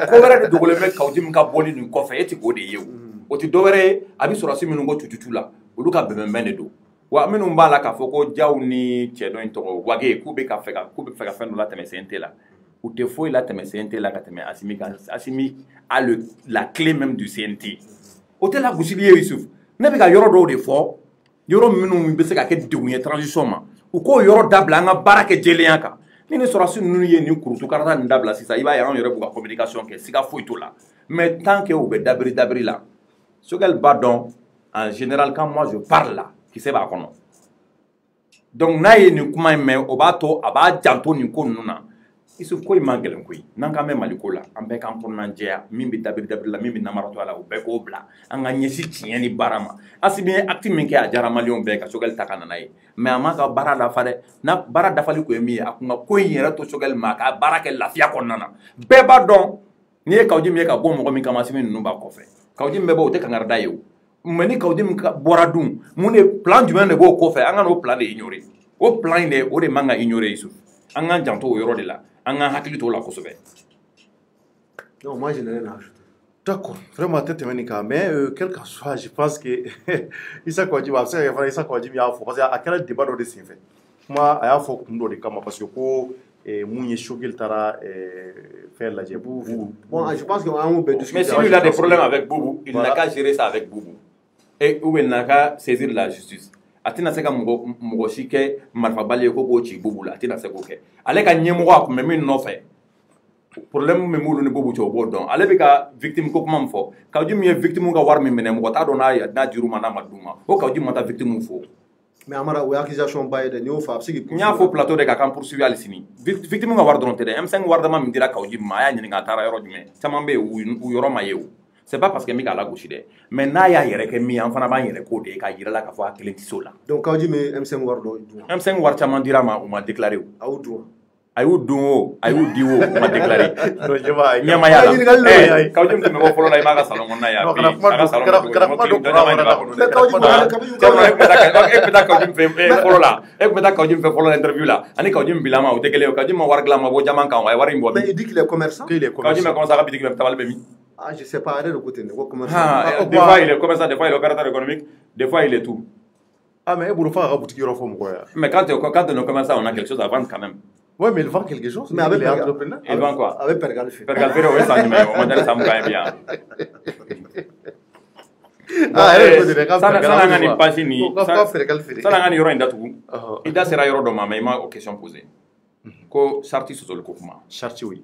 Ko wɛrɛ de dogolen bɛ Kawji min ka bɔli nin kɔfɛ e ti k'o de ye o. O ti dɔ wɛrɛ ye a bɛ sɔrɔsi minnu ko tututu la olu ka bɛnbɛnbɛn de don. Wa minnu b'a la k'a fɔ ko Diaw ni cɛ dɔ in tɔgɔ Wage k'u bɛ fɛ ka fɛn dɔ latɛmɛ CNT la. U tɛ foyi latɛmɛ CNT la ka tɛmɛ Assimi kan. Assimi a la clé même du CNT. O tɛ la gosili ye Yusuf. Ne bɛ ka yɔrɔ dɔw de fɔ yɔrɔ minnu bɛ se ka kɛ degun ye transition ma. U k'o yɔrɔ dabila an ka baara kɛ jɛlenya kan. Ni ni sɔrɔsi ninnu ye nin kurutu karata nin dabila sisan i b'a ye anw yɛrɛ b'u ka communication kɛ siga foyi t'o la. Mais tant que u bɛ dabiri la Choguel b'a dɔn en général quand moi je parle là kisɛ b'a kɔnɔ. Donc n'a ye nin kuma in mɛn o b'a to a b'a janto nin ko ninnu na. Yusuf ko in man gɛlɛn koyi n'an k'an bɛ Mali ko la an bɛɛ k'an kɔnɔna jɛya min bɛ dabiri la min bɛ namara to a la o bɛɛ k'o bila an ka ɲɛsin tiɲɛ ni baara ma. Assimi ye acte min kɛ a diyara maliyɛnw bɛɛ ka Choguel ta ka na n'a ye mais a m'a ka baara dafa dɛ n'a baara dafali kun ye min ye a kun ka ko in yɛrɛ to Choguel ma a ka baara kɛ lafiya kɔnɔna na bɛɛ b'a dɔn n'i ye Kawji min ye ka bɔ mɔgɔ min kama Assimi ninnu b'a kɔfɛ Kawji min bɛ bɔ o tɛ kangari da ye o mais ni Kawji min bɔra dun mun de plan jumɛn de b'o kɔfɛ an ka n'o plan de ignorer o plan in de o de man ka ignorer Yusuf an k'an janto o yɔrɔ de la. an ka hakili to la kosɛbɛ. Non, moi je n'ai rien à ajouter. D'accord, vraiment tɛ tɛmɛ nin kan mais quel que soit je pense que Issa Kouadim a bɛ se ka kɛ fana Issa Kouadim y'a fɔ parce que a kɛra débat dɔ de senfɛ kuma a y'a fɔ kun dɔ de kama parce que ko mun ye Choguel taara fɛn lajɛ Boubou. Bon, je pense qu'on a bɛɛ discuter. Mais si lui il a des problèmes avec Boubou, il n'a qu'à gérer ça avec Boubou et ou il n'a qu'à saisir la justice. A tɛna se ka mɔgɔ si kɛ marifabali ye ko k'o ci Boubou la a tɛna se k'o kɛ ale ka ɲɛmɔgɔ a kun bɛ min nɔfɛ problème min b'olu ni Boubou cɛ o b'o dɔn ale bɛ ka victime ko kuma min fɔ Kawji min ye victime ka wari min minɛ mɔgɔ t'a dɔn n'a dir'u ma n'a ma d'u ma o Kawji ma taa victime fo. Mais Amara o ye accusation ba ye dɛ n'i y'o fɔ a bɛ se k'i poursuivre. n y'a fɔ plateau de ka kan poursuivre hali sini victime ka wari dɔrɔn tɛ dɛ M5 wari dama min dira Kawji ma a y'a ɲininka a taara yɔrɔ jumɛn caman bɛ yen u yɔrɔ ma ye o. C'est pas parce que mi ka la gosi dɛ mais n'a y'a yɛrɛ kɛ min an fana b'an yɛrɛ ko de k'a yira la k'a fɔ a kelen tɛ se o la. Donc Kawji min M5 wari dɔ dun. M5 wari caman dira ma u ma déclaré o. A y'o dun. A y'u dun o a y'u di o u ma déclaré. Ɲɛmaya la Kawji min tun bɛ bɔ fɔlɔ la i b'a ka salon kɔnɔna ye a bɛ yen a ka salon kɔnɔ e tun bɛ taa Kawji min fɛ fɔlɔ la e tun bɛ taa Kawji min fɛ fɔlɔ la interview la ani Kawji min bila ma o tɛ kelen ye Kawji ma wari dilan ma bɔ jama kan a ye wari in bɔ. Mais il dit qu'il est commerçant. Kawji ma commencé a ka bitiki bɛ tabali bɛ min. Ah, je sais pas, arrête de côté. Des fois, il est commerçant, des fois, il est opérateur économique, des fois, il est tout. Ah, mais il faut faire un boutique Eurofond. Mais quand on est commerçant, on a quelque chose à vendre quand même. Ouais, mais il vend quelque chose. Mais avec entrepreneur. Il vend quoi? Avec Pergalfé. Pergalfé, oui, ça, on va dire ça me gagne bien. Ah, ça n'a ni pas fini. Ça n'a ni yɔrɔ in datugu. I da sera yɔrɔ dɔ ma mais i ma question posée. Ko Charti sɔsɔli ko kuma. Charti oui.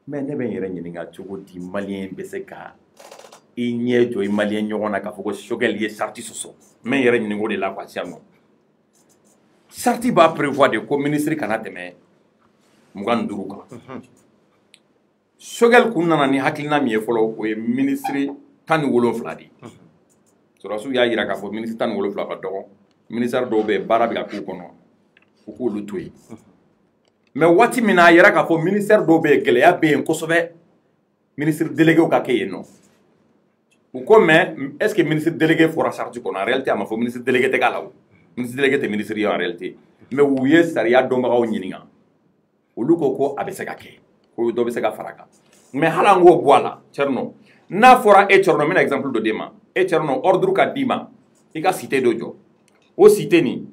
Mais ne bɛ n yɛrɛ ɲininka cogo di maliyɛn bɛ se ka i ɲɛ jɔ i maliyɛn ɲɔgɔn na k'a fɔ ko Choguel ye Charti sɔsɔ n bɛ n yɛrɛ ɲininka o de la quoi sisan nɔ Charti b'a prévoir de ko ministre kana tɛmɛ 25 kan Choguel kun nana ni hakilina min ye fɔlɔ o ye ministre 17 de ye sɔrɔsiw y'a jira k'a fɔ ministre 17 ka dɔgɔ ministère dɔw bɛ yen baara bɛ ka k'u kɔnɔ u k'olu to yen. Mais waati min na a yɛrɛ k'a fɔ ministère dɔw bɛ yen gɛlɛya bɛ yen kosɛbɛ ministre délégué ka kɛ yen nɔ u ko mais est ce que ministre délégué fɔra Charti kɔnɔ en réalité a ma fɔ ministre délégué tɛ k'a la o ministre délégué tɛ ministre ye en réalité mais u ye sariya dɔnbagaw ɲininka olu ko a bɛ se ka kɛ ko dɔ bɛ se ka fara a kan mais hali an k'o bɔ a la Thierno n'a fɔra e Thierno n bɛna exemple dɔ d'e ma e Thierno ordre ka d'i ma i ka cité dɔ jɔ o cité nin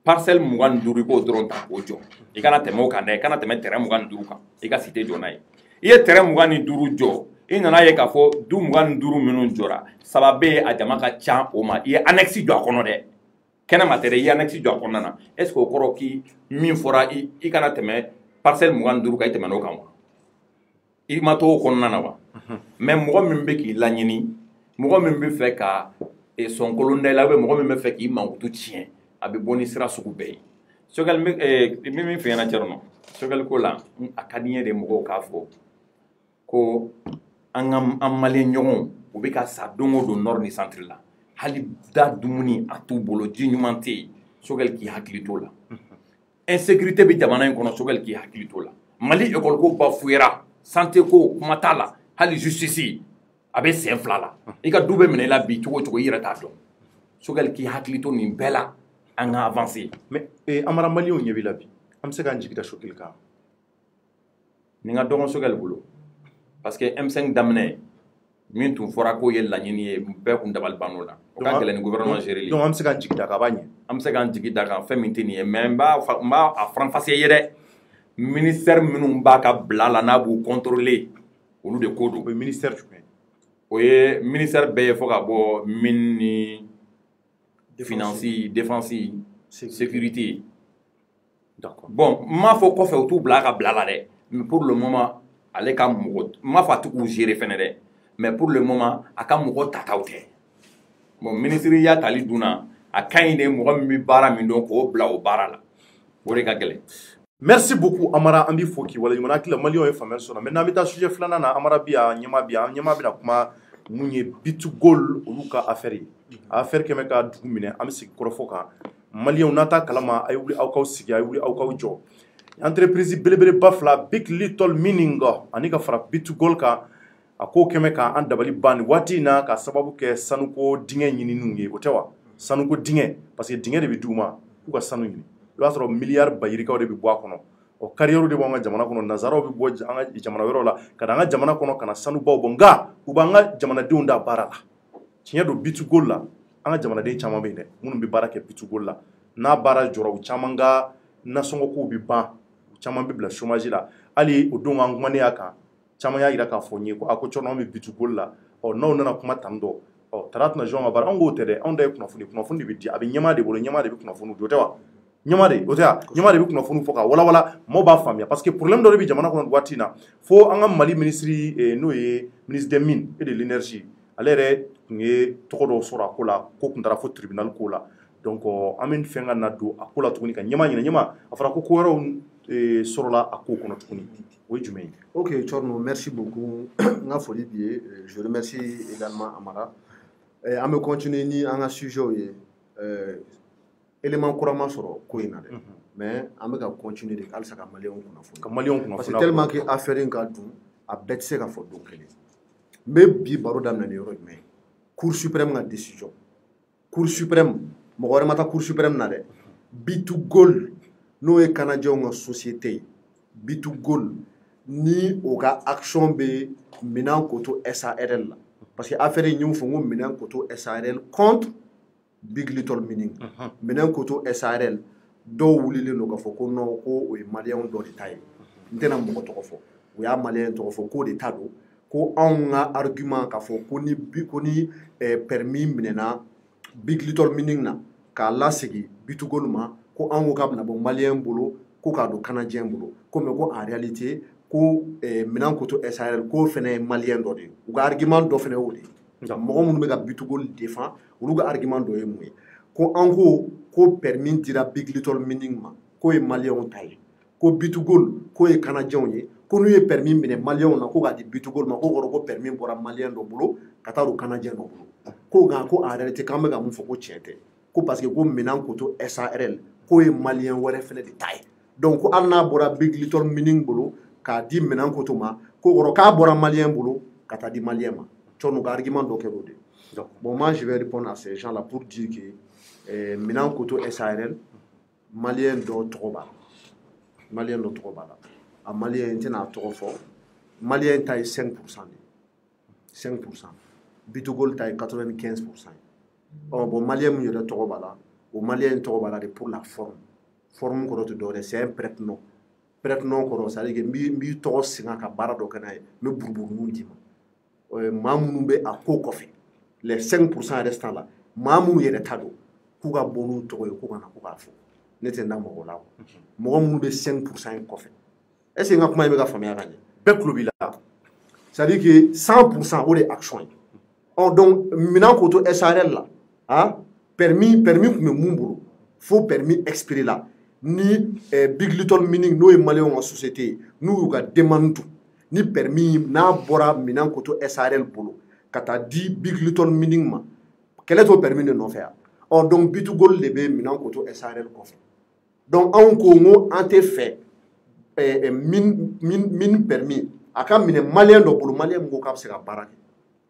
parcelle 25 i k'o dɔrɔn ta k'o jɔ i kana tɛmɛ o kan dɛ i kana tɛmɛ terrain 25 kan i ka cité jɔ n'a ye i ye terrain 25 jɔ i nana ye k'a fɔ du 25 minnu jɔra saba bɛ yen a jama ka ca o ma i ye annexe jɔ a kɔnɔ dɛ kɛnɛma tɛ dɛ i ye annexe jɔ a kɔnɔna na est ce que o kɔrɔ k'i min fɔra i kana tɛmɛ parcelle 25 kan i tɛmɛ n'o kan wa i ma to o kɔnɔna na wa mais mɔgɔ min bɛ k'i laɲini mɔgɔ min bɛ fɛ ka sɔnkolon da i la ou bien mɔgɔ min bɛ fɛ k'i mankutu tiɲɛ a bɛ bɔ ni sira sugu bɛɛ ye Choguel min fɛ ɲɛna Thierno Choguel ko la a ka di n ye de mɔgɔw k'a fɔ ko an maliyɛn ɲɔgɔnw u bɛ ka sa don o don nord ni centre la hali da dumuni a t'u bolo ji ɲuman tɛ yen Choguel k'i hakili t'o la insécurité bɛ jamana in kɔnɔ Choguel k'i hakili t'o la Mali école ko bafouera santé ko kuma t'a la hali justice a bɛ sen 2 la i ka du bɛ minɛ i la bi cogo o cogo i yɛrɛ t'a dɔn Sogɛl k'i hakili to nin bɛɛ la an ka avancer. Mais Amara Malien ɲɛ b'i la bi an bɛ se k'an jigi da Sogɛl kan. Ni ka dɔgɔn Sogɛl bolo parce que M5 daminɛ min tun fɔra k'o ye laɲini ye bɛɛ kun dabali bann'o la o ka gɛlɛn ni gouvernement géré li. Donc an bɛ se k'an jigi da kan a b'a ɲɛ. An bɛ se k'an jigi da kan fɛn min tɛ nin ye mais n b'a a faranfasiya ye dɛ ministère minnu b'a ka bila la n'a b'u contrôler olu de ko don. O ye ministère jumɛn? O ye ministère bɛɛ ye fo ka bɔ mine ni finance défense sécurité. D'accord. Bon n m'a fɔ kɔfɛ u t'u bila a ka bila la dɛ mais pour le moment ale ka mɔgɔ n m'a fɔ a t'u k'u gérer fɛnɛ dɛ mais pour le moment a ka mɔgɔ tataw tɛ. Bon ministériya tali dunna a ka ɲi de mɔgɔ min bɛ baara min dɔn k'o bila o baara la o de ka gɛlɛn. Merci beaucoup Amara, an b'i fo k'i waleɲuman hakili la Maliyɛnw ye faamuyali sɔrɔ mais n'an bɛ taa sujet filanan na Amara bi yan ɲɛmaa bi yan ɲɛmaa bɛna kuma mun ye Bitgol olu ka affaire ye affaire kɛmɛ ka dugu minɛ an bɛ sigi kɔrɔfɔ kan Maliyɛnw n'a ta kalama a ye wuli aw k'aw sigi a ye wuli aw k'aw jɔ entreprise belebeleba fila Big Little Mining ani ka fara Bitgol kan a k'o kɛmɛ k'an dabali ban nin waati in na ka sababu kɛ sanuko dingɛ ɲininiw ye o tɛ wa sanuko dingɛ parce que dingɛ de bɛ d'u ma k'u ka sanu ɲini i b'a sɔrɔ miliyari bayirikaw de bɛ bɔ a kɔnɔ o carrière de b'an ka jamana kɔnɔ nanzaraw bɛ bɔ an ka jamana wɛrɛw la ka na an ka jamana kɔnɔ ka na sanubaw bɔ nka u b'an ka jamanadenw da baara la tiɲɛ don Bitgol la an ka jamanaden caman bɛ yen dɛ minnu bɛ baara kɛ Bitgol la n'a baara jɔra u caman ka nasɔngɔkow bɛ ban u caman bɛ bila chômage la hali o don an kumana a kan caman y'a jira k'a fɔ n ye ko a ko cɔrɔ anw bɛ Bitgol la n'aw nana kuma tan dɔ tara tɛna jɔn ka baara anw k'o tɛ dɛ anw da ye kunnafoni de bɛ di a bɛ ɲɛmaa de bolo ɲɛmaa de bɛ kunnafoni di o tɛ wa ɲɛmaa de o tɛ wa ɲɛmaa de bɛ kunnafoni fɔ ka walawala maaw b'a faamuya parce que problème dɔ de bɛ jamana kɔnɔ waati in na fo an ka Mali ministre n'o ye ministre des mines et de l'énergie ale yɛrɛ tun ye tɔgɔ dɔw sɔrɔ a ko la ko tun taara fo tribunal ko la donc an bɛ fɛn ka na don a ko la tuguni ka ɲɛmaa ɲini ɲɛmaa a fɔra ko wɛrɛw sɔrɔla a ko kɔnɔ tuguni o ye jumɛn ye. Ok Thierno, merci beaucoup n ka foli b'i ye je remercie également Amara an bɛ continuer ni an ka sujet ye élément kuraman sɔrɔ ko in na dɛ mais an bɛ ka continuer de halisa ka Maliyɛnw kunnafoni ka Maliyɛnw kunnafoni parce que tellement que affaire in ka dun a bɛɛ tɛ se ka fɔ don kelen n bɛ bi baro daminɛ ni yɔrɔ jumɛn Cour suprême ka décision Cour suprême mɔgɔ wɛrɛ ma taa Cour suprême na dɛ Bitgol n'o ye kanajɛnw ka société ye Bitgol ni o ka action bɛ minɛn ko to SARL la parce que affaire in y'o fɔ n ko minɛn ko to SARL contre Big Little Mining minɛn ko to SARL dɔw wulilen don k'a fɔ ko non ko o ye Maliyɛnw dɔ de ta ye n tɛna mɔgɔ tɔgɔ fɔ o y'a Maliyɛn tɔgɔ fɔ k'o de ta don ko anw ka argument k'a fɔ ko ni permis minɛna Big Little Mining na k'a lasegin Bitgol ma ko anw ko k'a bɛna bɔ Maliyɛn bolo ko k'a don kanajɛn bolo ko mais ko en réalité ko minɛn ko to SARL k'o fana ye Maliyɛn dɔ de ye u ka argument dɔ fana y'o de ye mɔgɔ minnu bɛ ka Bitgol défend olu ka argument dɔ ye mun ye ko an ko permis dira Big Little Mining ma k'o ye Maliyɛnw ta ye ko Bitgol k'o ye kanajɛnw ye ko n'u ye permis minɛ Maliyɛnw na ko k'a di Bitgol ma ko kɔrɔ ko permis bɔra Maliyɛn dɔ bolo ka taa don kanajɛn dɔ bolo ko nka ko en réalité k'an bɛ ka mun fɔ ko tiɲɛ tɛ ko parce que ko minɛn ko to SARL k'o ye Maliyɛn wɛrɛ fana de ta ye donc ko hali n'a bɔra Big Little Mining bolo k'a di minɛn ko to ma ko kɔrɔ k'a bɔra Maliyɛn bolo ka taa di Maliyɛn ma Thierno ka argument dɔ kɛra o de bon moi je vais répondre à ces gens là pour dire que minɛn ko to SARL Maliyɛn dɔ tɔgɔ b'a la a Maliyɛn n tɛna a tɔgɔ fɔ Maliyɛn ta ye 5% de 5% Bitgol ta ye 95% bon Maliyɛn min yɛrɛ tɔgɔ b'a la o Maliyɛn tɔgɔ b'a la de pour la forme kɔrɔ tɛ dɔwɛrɛ c'est un prête-nom kɔrɔ c'est à dire que n b'i tɔgɔ singa ka baara dɔ kɛ n'a ye n bɛ buruburuninw d'i ma maa minnu bɛ a ko kɔfɛ les 5% restant la maa minnu yɛrɛ ta don k'u ka bɔ n'u tɔgɔ ye k'u ka na k'u k'a fɔ ne tɛ n da mɔgɔ la mɔgɔ minnu bɛ 5% in kɔfɛ est ce que n ka kuma in bɛ ka faamuya ka ɲɛ bɛɛ tulo b'i la c'est à dire que 100% o de ye action ye donc minɛn ko to SARL la permis tun bɛ mun bolo fo permis expiré la ni Big Little Mining n'o ye Maliyɛnw ka société ye n'u y'u ka demande dun ni permis n'a bɔra minɛn ko to SARL bolo ka taa di Big Little Mining ma kɛlɛ t'o permis de nɔfɛ yan donc Bitgol de bɛ minɛn ko to SARL kɔfɛ donc anw ko n ko an tɛ fɛ mine permis a ka minɛ Maliyɛn dɔ bolo Maliyɛn min ko k'a bɛ se ka baara kɛ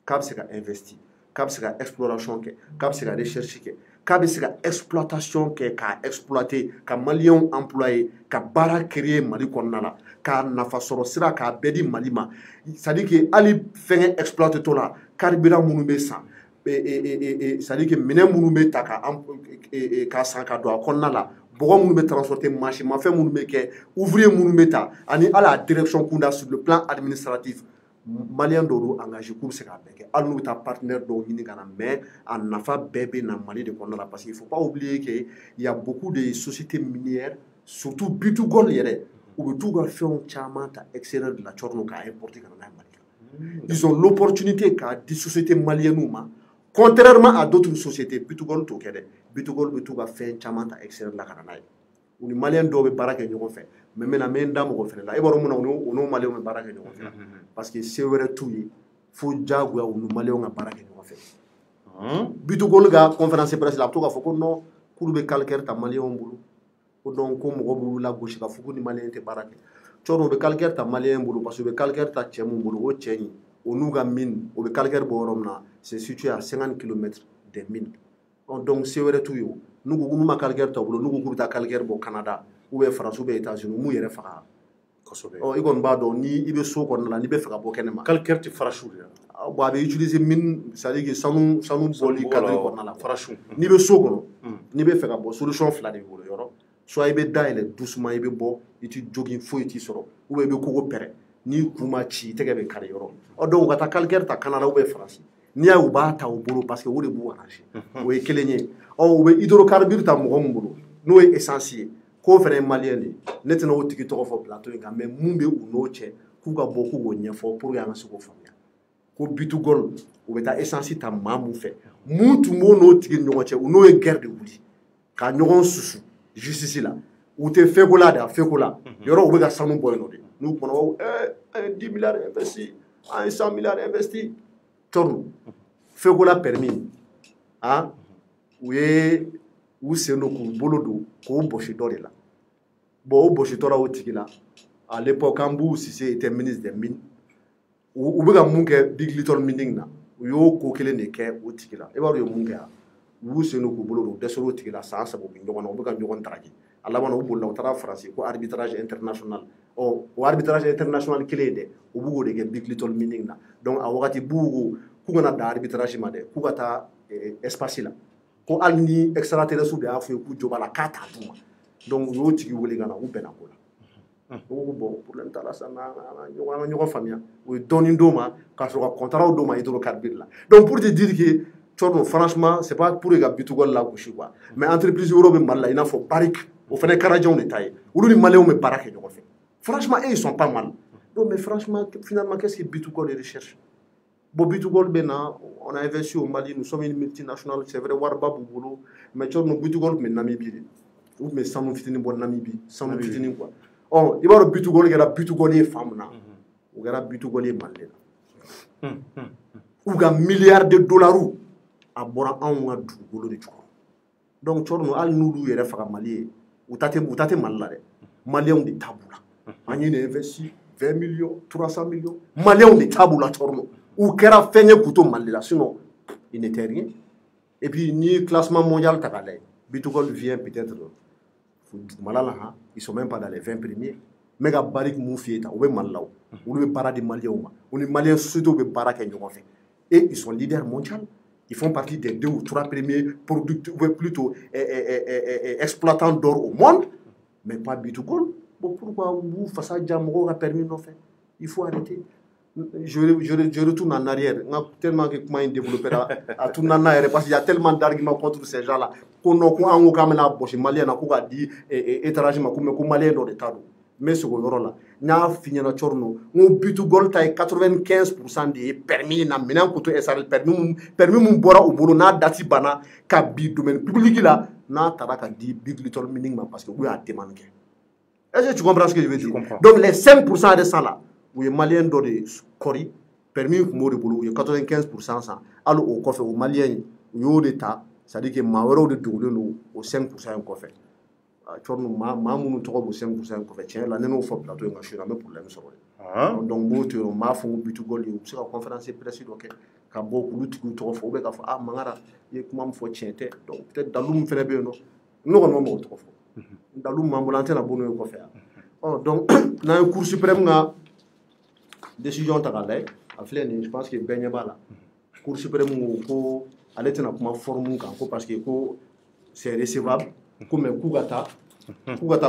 k'a bɛ se ka investir k'a bɛ se ka exploration kɛ k'a bɛ se ka recherche kɛ k'a bɛ se ka exploitation kɛ k'a exploiter ka maliyɛnw employer ka baara créer Mali kɔnɔna la k'a nafa sɔrɔ sira k'a bɛɛ di Mali ma c'est à dire que hali fɛngɛ exploiter tɔ la carburant minnu bɛ san c'est à dire que minɛn minnu bɛ ta k'a san ka don a kɔnɔna la bɔgɔ minnu bɛ transporter machine mafɛn minnu bɛ kɛ ouvrier minnu bɛ ta ani hali a direction kunda sur le plan administratif Maliyɛn dɔw do engagé k'u bɛ se k'a bɛɛ kɛ hali n'u bɛ taa partenaire dɔw ɲini ka na mais a nafa bɛɛ bɛ na Mali de kɔnɔna la parce que il faut pas oublier que il y a beaucoup de sociétés minières surtout Bitugol yɛrɛ u bɛ t'u ka fɛnw caman ta extérieur de la Cɔrɔnɔ k'a importer ka na n'a ye Mali la ils ont l'opportunité k'a di société maliennes ma contrairement à d'autres sociétés Bitugol t'o kɛ dɛ Bitugol bɛ t'u ka fɛn caman ta extérieur la ka na n'a ye u ni maliyɛn dɔw bɛ baara kɛ ɲɔgɔn fɛ mais maintenant n bɛ n da mɔgɔ fɛnɛ la e b'a dɔn mun na u n'o maliyɛnw bɛ baara kɛ ɲɔgɔn fɛ parce que se wɛrɛ t'u ye fo diyagoya u ni maliyɛnw ka baara kɛ ɲɔgɔn fɛ Bitugol ka conférence presse la a bɛ to k'a fɔ ko non k'olu bɛ calcaire ta maliyɛnw bolo ko donc ko mɔgɔ b'u lagosi k'a fɔ k'u ni maliyɛn tɛ baara kɛ Cɔrɔnɔ u bɛ calcaire ta maliyɛn bolo parce que u bɛ calcaire ta cɛ mun bolo o cɛ in o n'u ka mine o bɛ calcaire bɔ yɔrɔ min na c'est situé à 50 km des mines donc se wɛrɛ t'u ye o n'u ko n'u ma calcaire ta u bolo n'u ko k'u bɛ taa calcaire bɔ Canada ou bien France ou bien États-Unis m'u yɛrɛ faga kosɛbɛ i kɔni b'a dɔn ni i bɛ so kɔnɔna la n'i bɛ fɛ ka bɔ kɛnɛ ma calcaire tɛ farasiw de la bon a bɛ utiliser mine c'est à dire que sanu bɔli cadre kɔnɔna la farasiw n'i bɛ so kɔnɔ n'i bɛ fɛ ka bɔ solution fila de b'i bolo yɔrɔ soit i bɛ dayɛlɛ doucement i bɛ bɔ i tɛ jogi foyi t'i sɔrɔ ou bien i bɛ kogo pɛrɛ n'i kun ma ci i tɛgɛ bɛ kari yɔrɔ donc u ka taa calcaire ta Canada ou bien France n'i y'a ye u b'a ta u bolo parce que o de b'u arranger o ye kelen ye u bɛ hydrocarbure ta mɔgɔ min bolo n'o ye essence ye k'o fana ye maliyɛn de ye ne tɛna o tigi tɔgɔ fɔ plateau in kan mais mun bɛ u n'o cɛ k'u ka bɔ k'u k'o ɲɛfɔ pour que an ka se k'o faamuya ko Bitugol u bɛ taa essence ta maa mun fɛ mun tun b'o n'o tigi ni ɲɔgɔn cɛ u n'o ye guerre de wuli ka ɲɔgɔn susu justice la u tɛ feko la de a feko la yɔrɔ u bɛ ka sanu bɔ yen nɔ de n'u kumana ko an ye 10 milliards investi an ye 100 milliards investi Cɔrɔnɔ feko la permis u ye u sen don k'u bolo don k'o bosi dɔ de la bon o bositɔla o tigi la à l'époque Kambou Cissé était ministre des mines u bɛ ka mun kɛ Big Little Mining na u y'o ko kelen de kɛ o tigi la e b'a dɔn u ye mun kɛ wa u y'u sen don k'u bolo don u dɛsɛra o tigi la san 3 u bɛ ɲɔgɔn na u bɛ ka ɲɔgɔn daraki a laban na u bolila u taara Faransi ko arbitrage international o arbitrage international kelen in dɛ u b'o de kɛ Big Little Mining na donc a wagati b'u ko k'u kana dan arbitrage ma dɛ k'u ka taa espace la ko hali ni extraterrestre de y'a fɔ ye k'u jɔ b'a la k'a t'a d'u ma donc u y'o tigi wele ka na u bɛnna ko la o ko bon problème t'a la sa an ka ɲɔgɔn faamuya u ye dɔɔnin d'o ma k'a sɔrɔ ka contrat d'o ma hydrocarbure la donc pour te dire que Cɔrɔnɔ franchement c'est pas pour que ka Bitugol lagosi quoi mais entreprise wɛrɛw bɛ Mali la i n'a fɔ Barrick o fana Karajanw de ta ye olu ni maliyɛnw bɛ baara kɛ ɲɔgɔn fɛ franchement ils sont pas mal donc mais franchement finalement qu'est-ce que Bitugol recherche bon Bitugol bɛ na on a investi au Mali nous sommes une multinationale c'est vrai wariba b'u bolo mais Cɔrɔnɔ Bitugol tun bɛ Namibie de u tun bɛ sanu fitinin bɔ Namibie sanu fitinin quoi i b'a dɔn Bitugol kɛra Bitugol ye fan min na u kɛra Bitugol ye Mali de la u ka milliards de dollars a bɔra anw ka dugukolo de jukɔrɔ donc Cɔrɔnɔ hali n'olu yɛrɛ faga Mali ye u ta tɛ Mali la dɛ maliyɛnw de ta b'u la an ye nin investi 20 millions 300 millions maliyɛnw de ta b'u la Cɔrɔnɔ u kɛra fɛn ye k'u to Mali la sinon il n'était rien et puis ni ye classement mondial ta k'a lajɛ Bitugol vient peut-être dugumala la ils sont même pas dans les 20 premiers mais ka Barrick mun f'i ye tan u bɛ Mali la o olu bɛ baara di maliyɛnw ma u ni maliyɛn sociétés bɛ baara kɛ ɲɔgɔn fɛ et ils sont leaders mondial ils font partie des 2 ou 3 premiers producteurs, plutôt exploitants d'or au monde, mais pas Bitugol. Bon, pourquoi vous, face à Djamogo, a permis de faire? Il faut arrêter. Je retourne en arrière. Tellement que comment ils développent à tout en arrière, parce qu'il y a tellement d'arguments contre ces gens-là. Qu'on a un peu de bosse, malien, on a dit, étranger, comme malien dans l'État. Mais ce là, n'a fini na Cɔrɔnɔ, on Bitugol ta 95% de permis na minɛn koto SRL permis mun bɔra u bolo n'a dati banna ka bi domaine public la n'a taara ka di Big Little Mining ma parce que u y'a demande kɛ. Est-ce que tu comprends ce que je veux dire? Donc les 5% de ça là, u ye malien dɔ de kɔri permis kun b'o de bolo u ye 95% san hali o kɔfɛ o malien u y'o de ta c'est-à-dire que maa wɛrɛw de dogolen don o 5% in kɔfɛ. Cɔrɔnɔ maa minnu tɔgɔ b'o 5% in kɔfɛ tiɲɛ la ne n'o fɔ plateau in kan su in na an bɛ problème sɔrɔ de donc n b'o to yen n b'a fɔ n ko Bitugol ye u bɛ se ka conférence presse dɔ kɛ ka bɔ k'olu tigiw tɔgɔ fɔ k'a fɔ Mangara i ye kuma min fɔ tiɲɛ tɛ donc peut-être dalu min fɛnɛ bɛ yen nɔ ne kɔni ma mɔgɔ tɔgɔ fɔ dalu min b'an bolo an tɛna bɔ n'o ye kɔfɛ yan donc n'an ye Cour suprême ka décision ta k'a lajɛ a filɛ nin je pense que bɛɛ ɲɛ b'a la Cour suprême ko ale tɛna kuma forme kan ko parce que ko c'est recevable ko mais k'u ka taa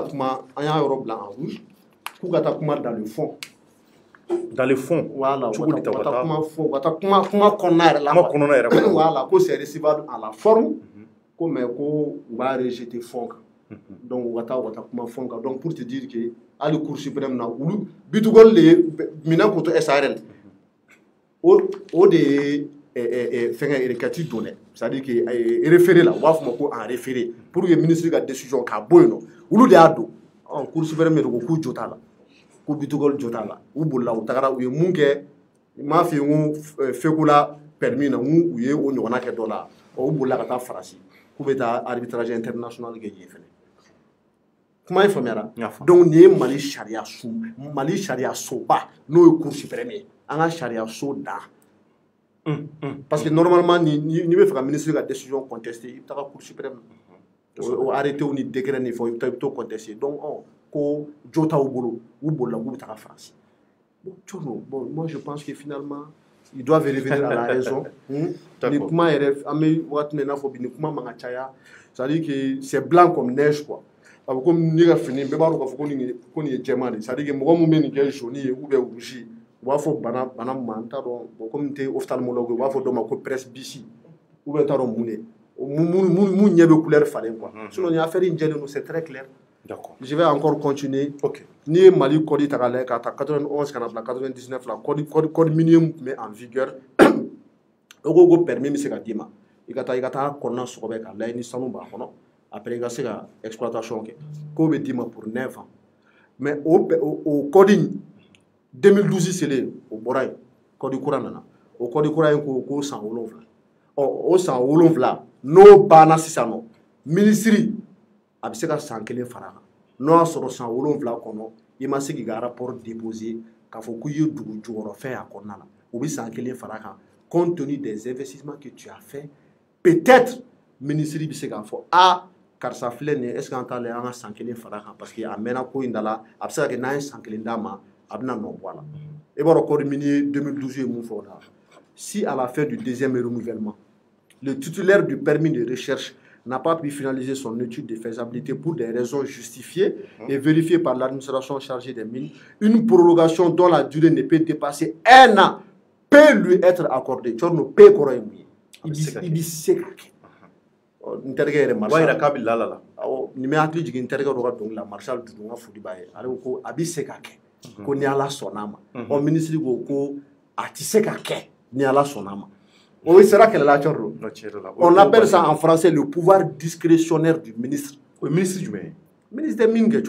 kuma an y'a yɔrɔ bila en rouge k'u ka taa kuma dans le fond. Dans le fond, voilà, kuma kɔnɔna yɛrɛ la voilà ko c'est recevable à la forme ko mais ko u b'a rejeter fond kan donc u ka taa kuma fond kan donc pour te dire que hali Cour suprême na olu Bitugol de ye minɛn k'o to SARL o de ye fɛngɛ requête donnɛ c'est-à-dire que référé la u b'a fɔ ma ko en référé pour que ministre ka décision k'a bɔ yen nɔ olu de y'a don Cour suprême de ko k'u jo t'a la ko Bitugol jo t'a la u bolila u tagara u ye mun kɛ n m'a f'i ye n ko Fekola permis na n ko u ye o ɲɔgɔnna kɛ dɔ la u bolila ka taa Faransi k'u bɛ taa arbitrage international kɛ yen fɛnɛ kuma in faamuyara donc nin ye Mali sariya soba n'o ye Cour suprême ye an ka sariya so da parce que normalement n'i bɛ fɛ ka ministre ka décision contester i bɛ taga Cour suprême o arrêté ni décret ni fɔ i bɛ t'o contester donc ko jo t'aw bolo u bolila k'u bɛ taga France bon moi je pense que finalement ils doivent revenir à la raison ni kuma yɛrɛ an bɛ waati min na i n'a fɔ bi ni kuma man ka caya c'est-à-dire que c'est blanc comme neige quoi a bɛ komi ne ka fini bɛɛ b'a dɔn k'a fɔ ko nin ye jɛman de c'est-à-dire que mɔgɔ min bɛ nin kɛ jaune ye ou bien rouge u b'a fɔ bana min ma n t'a dɔn bon komi n tɛ ophtalmologue u b'a fɔ dɔ ma ko presbytie ou bien n t'a dɔn mun de mun ɲɛ bɛ couleur falen quoi sinon nin affaire in jɛlen don c'est très clair. D'accord. Je vais encore continuer. Ok. Ni Mali code ta k'a ka taa 91 ka na bila 99 la code minier met en vigueur o ko permis bɛ se ka d'i ma i ka taa kɔnɔna sɔgɔbɛ k'a lajɛ ni sanu b'a kɔnɔ après i ka se ka exploitation kɛ k'o bɛ d'i ma pour 9 ans mais o code in 2012 selen o bɔra yen code kura nana o code kura in ko san 7 o san 7 n'o banna sisan nɔ ministre a bɛ se ka san 1 fara kan n'o y'a sɔrɔ san 7 kɔnɔ i ma se k'i ka rapport déposer k'a fɔ k'i ye dugu jukɔrɔfɛn y'a kɔnɔna la o bɛ san 1 fara kan compte tenu des investissements que tu as fait peut-être ministre bɛ se k'a fɔ karisa filɛ nin ye est ce que an t'ale an ka san 1 fara kan parce que a mɛnna ko in da la a bɛ se ka kɛ n'an ye san 1 d'a ma a bɛna nɔ bɔ a la i b'a dɔn code minier 2012 ye mun fɔ o la si à la fin du deuxième renouvellement le titulaire du permis de recherche n'a pas pu finaliser son étude de faisabilité pour des raisons justifiées et vérifiées par l'administration chargée des mines, une prorogation dont la durée ne peut dépasser 1 an peut lui être accordée. Tu vois, nous peut corroyer. Il dit c'est n terikɛ yɛrɛ Marshal. Wa yɛrɛ k'a bɛ lala la. Awɔ, nin bɛ hakili jigin n terikɛ dɔ ka dɔnkili la Marshal Dudu n ka foli b'a ye. Ale ko a bɛ se ka kɛ ko ni Ala sɔnn'a ma. Ministre ko a tɛ se ka kɛ ni Ala sɔnn'a ma. Oui, c'est là qu'elle a on appelle ça en français le pouvoir discrétionnaire du ministre. Le ministre du Minier. Ministre de Minier,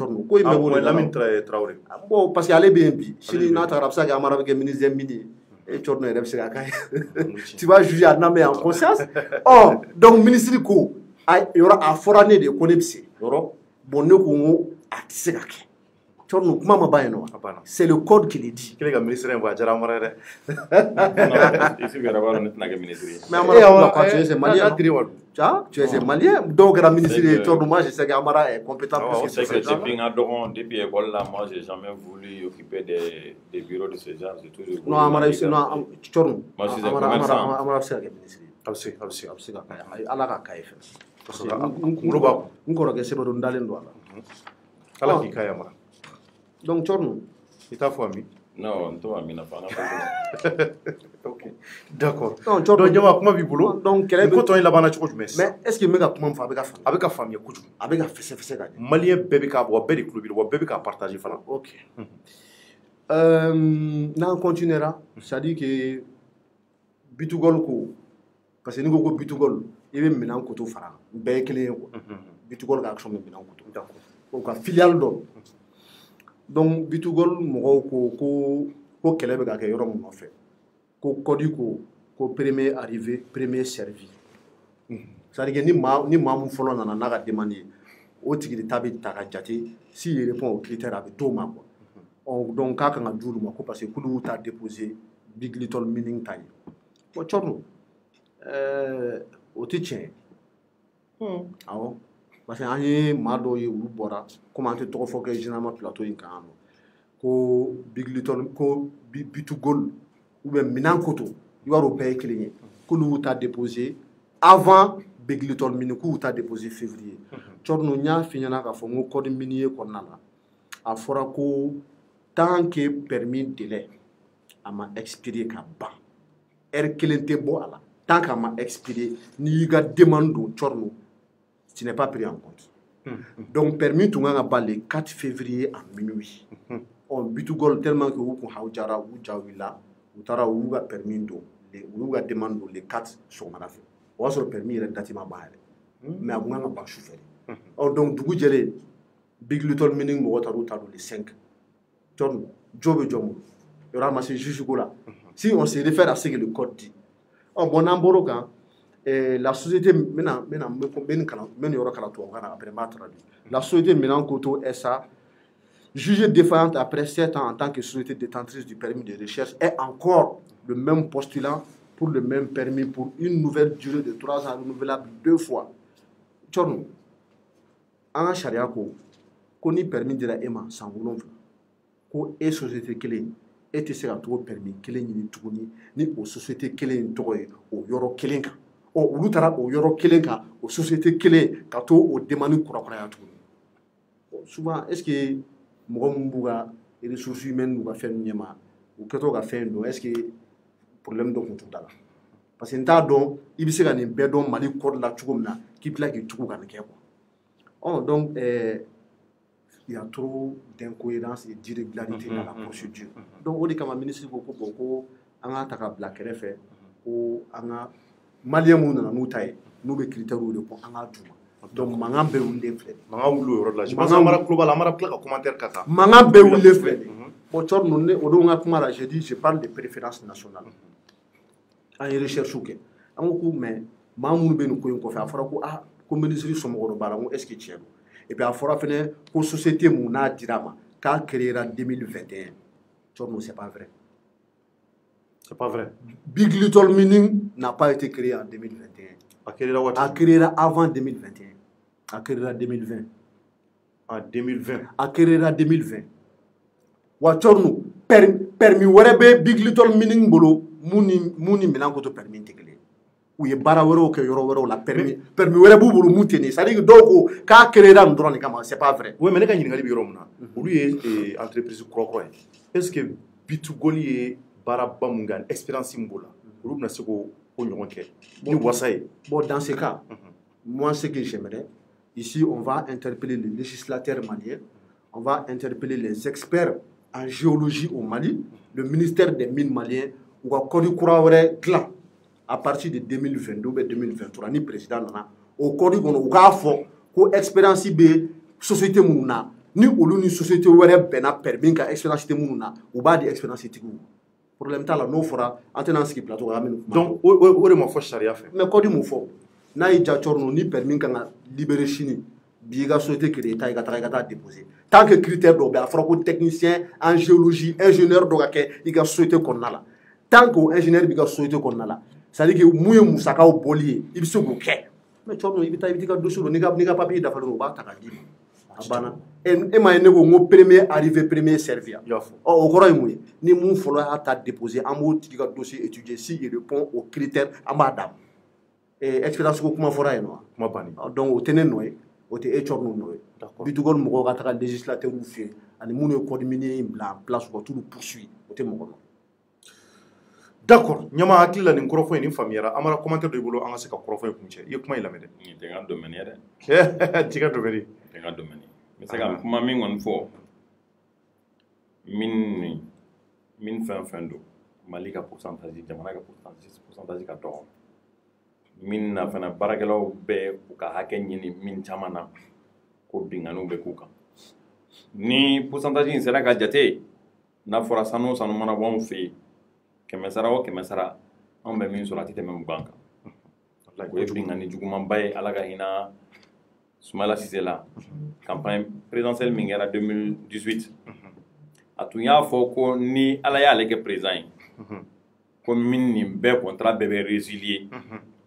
bon, parce qu'il y a les BNB. Si il y a un ministre de Minier, tu vas juger à Namé en conscience. Oh, donc, ministre du coup, il y aura un forané de connaissance. Bon, nous, à Tisséak. C'est le code qui le dit. Quel est le ministre de Minier? Tu es malien, donc la ministre de Tournoi, je sais qu'Amara est compétent. Depuis l'école là, moi j'ai jamais voulu occuper des bureaux de ce genre. Non, Amara, moi je suis un commerçant. Amara, c'est la ministre. Allah ka kay fe. Parce que on ko ke sebe don dalen do ala. Ala ki kay Amara. Donc Chorno, il t'a famille. Non, toi Amina pas. OK. D'accord. Donc Chorno, donc jama kuma bi bolo. Donc quel est ko ton ila bana cogo jumɛn? Mais est-ce que mega kuma fa avec ka famille kojugu. Avec ka fesse ka. Malien bɛɛ bɛ ka bɔ bɛɛ de club wa bɛɛ bɛ ka partager fana. OK. N'an continuera, c'est-à-dire que Bitugol ko parce que ni ko Bitugol i bɛ minɛn koto fara bɛɛ ye kelen ye quoi. Bitugol ka action bɛ minɛn koto. D'accord. O ka filiale dɔ. Donc Bitugol mɔgɔw ko kɛlɛ bɛ ka kɛ yɔrɔ min nɔfɛ ko kɔdi ko premier arrivé premier servi c'est-à-dire que ni maa mun fɔlɔ nana n'a ka demande ye o tigi de ta bɛ ta ka jate s'il répond aux critères a bɛ t'o ma quoi donc k'a kan ka di olu ma ko parce que k'olu y'u ta déposé Big Little Mining ta ye bon Thierno o tɛ tiɲɛ ye awɔ parce que an ye maa dɔw ye olu bɔra komi an tɛ tɔgɔ fɔ kɛ généralement plateau in kan yan nɔ ko Big Little ko Bitugol ou bien Minankoto i b'a dɔn o bɛɛ ye kelen ye k'olu y'u ta déposé avant Big Little Mini k'u y'u ta déposé février Thierno n y'a f'i ɲɛna k'a fɔ n ko code minier kɔnɔna la a fɔra ko tant que permis délai a ma expiré ka ban heure kelen tɛ bɔ a la tant qu'a ma expiré n'i y'i ka demande don Thierno ce n'est pas pris en compte. Donc, permis tout le 4 février à minuit. On Bitugol tellement que vous pouvez haujara ou jawila ou tara ou ga permis do ou ga demande le 4 sur marafe. On sur permis le datima bahare. Mais on nga ba chauffeur. Donc dugu jele Big Little Meaning mo taru taru le 5. Ton jobe jomo. Il y aura massé juge gola. Si on se réfère à ce que le code dit. Oh bon amboro kan la société la société Minankoto SA, jugée défaillante après 7 ans en tant que société détentrice du permis de recherche, est encore le même postulant pour le même permis pour une nouvelle durée de 3 ans renouvelable 2 fois. Tchorno, en charia ko ni permis de la EMA sans wolonfla ko e société clé et te sera trop permis clé ni tuguni ni o société clé toy o yoro clé kan o ulu tara o yoro kelen kan o société kelen ka to o demande kurakuraya tuguni souvent est ce que mɔgɔ mun b'u ka ressources humaines n'u ka fɛn ɲɛma u kɛtɔ ka fɛn dɔn est ce que problème dɔ kun t'u da la parce que n t'a dɔn i bɛ se ka nin bɛɛ dɔn Mali code la cogo min na k'i tila k'i tugu ka nin kɛ quoi donc il y a trop d'incohérence et d'irrégularité dans la procédure donc o de kama ministre ko ko bon ko an ka ta ka bila kɛrɛfɛ ko an ka Malien mun nana n'u ta ye n'u bɛ critères de ko an ka d'u ma donc mankan bɛɛ wulilen filɛ mankan wuli o yɔrɔ la je pense Amara kulo b'a la Amara tila ka commentaire ka kan mankan bɛɛ wulilen filɛ bon Thierno ne o don ka kuma la j'ai dit je parle de préférence nationale an ye recherche kɛ an ko mais maa minnu bɛ nin ko in kɔfɛ a fɔra ko ko ministre somɔgɔ dɔ b'a la n ko est ce que tiɲɛ don et puis a fɔra fɛnɛ ko société mun n'a dira ma k'a créera 2021 Thierno c'est pas vrai. C'est pas vrai. Big Little Meaning n'a pas été créé en 2021. A créé avant 2021. A créé 2020. En 2020. A créé 2020. Wachorno permis wérebe Big Little Meaning bolo muni Minankoto permis intégré. Ou ye bara wéro ke yoro wéro la permis wérebu bolo muteni. Ça dit que donc qu'a créé dans drone kama c'est pas vrai. Oui mais ne ka ñingali bi yoro muna. Olu ye entreprise kro est-ce que Bitugol ye bara bamungan expérience mbola olu bna se ko ɲɔgɔn kɛ ni wasa ye bon dans ce cas moi ce que j'aimerais ici on va interpeller les législateurs maliens on va interpeller les experts en géologie au Mali le ministère des mines malien ou ka code kura wɛrɛ dilan à partir de 2022 ou 2023 ni président nana o code kɔnɔ u k'a fɔ ko expérience bɛ société minnu na ni olu ni société wɛrɛ bɛnna permis ka expérience tɛ minnu na u b'a di expérience tigiw problème t'a la n'o fɔra an tɛna an sigi plateau kan donc o de ma fɔ sariya fɛ mais code mun fɔ n'a y'i ja Thierno ni permis kan ka libérer sini bi i ka société créée ta i ka taa déposer tant que critère dɔ bɛ a fɔra ko technicien en géologie ingénieur dɔ ka kɛ i ka société kɔnɔna la tant que o ingénieur b'i ka société kɔnɔna la c'est à dire que mun ye musakaw bɔli ye i bɛ se k'o kɛ mais Thierno i bɛ taa i bɛ t'i ka dossier dɔ n'i ka papier dafalen don u b'a ta k'a d'i ma a banna e m'a ye ne ko n ko premier arrivé premier servi o kɔrɔ ye mun ye ni mun fɔlɔ y'a ta déposer an b'o tigi ka dossier étudier si il répond aux critères an b'a d'a ma expérience ko kuma fɔra yen nɔ kuma banni donc o tɛ ne nɔ ye o tɛ e Thierno nɔ ye Bitugol mɔgɔw ka taga législateur fɛ yen ani minnu ye code minier in bila en place u ka t'olu poursuit o tɛ mɔgɔ nɔ d'accord ɲama hakili la nin kɔrɔfɔ in nin faamuyara Amara commentaire dɔ i bolo an ka se ka kɔrɔfɔ in kuncɛ i ye kuma in lamɛn dɛ nin tɛ n ka domaine ye dɛ t'i ka domaine ye tɛ n ka domaine ye n bɛ se ka kuma min kɔni fɔ min fɛn fɛn don Mali ka pourcentage jamana ka pourcentage ka dɔgɔ min na fana baarakɛlaw bɛ u ka hakɛ ɲini min caman na ko binganiw bɛ k'u kan ni pourcentage in sera ka jate n'a fɔra sanu o sanu mana bɔ anw fɛ yen 100 o 100 anw bɛ min sɔrɔ a tɛ tɛmɛ 20 kan o ye bingani jugumanba ye Ala ka hinɛ Sumala Sise la campagne présidentielle min kɛra 2018 a tun y'a fɔ ko ni Ala y'ale kɛ président ye ko min nin bɛɛ contrat bɛɛ bɛ résilier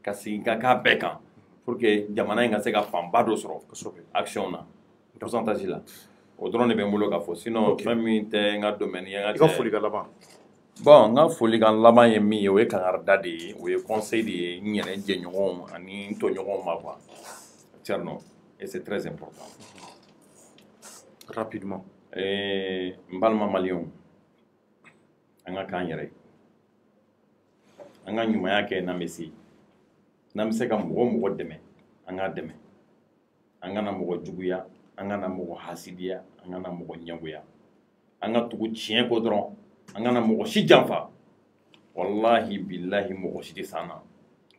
ka segin ka k'a bɛɛ kan pour que jamana in ka se ka fanba dɔ sɔrɔ action na pourcentage la o dɔrɔn de bɛ n bolo k'a fɔ sinon fɛn min tɛ n ka domaine ye. I ka foli ka laban. Bon, n ka foli kan laban ye min ye o ye kangarida de ye o ye conseil de ye n yɛrɛ jɛɲɔgɔnw ani n tɔɲɔgɔnw ma quoi Thierno et c'est très important. Rapidement. N balima maliyɛnw an ka k'an yɛrɛ ye an ka ɲumanya kɛ n'an bɛ se n'an bɛ se ka mɔgɔ o mɔgɔ dɛmɛ an k'a dɛmɛ an kana mɔgɔ juguya an kana mɔgɔ hasidiya an kana mɔgɔ ɲɛgoya an ka tugu tiɲɛ ko dɔrɔn an kana mɔgɔ si janfa wallahi billahi mɔgɔ si tɛ s'an na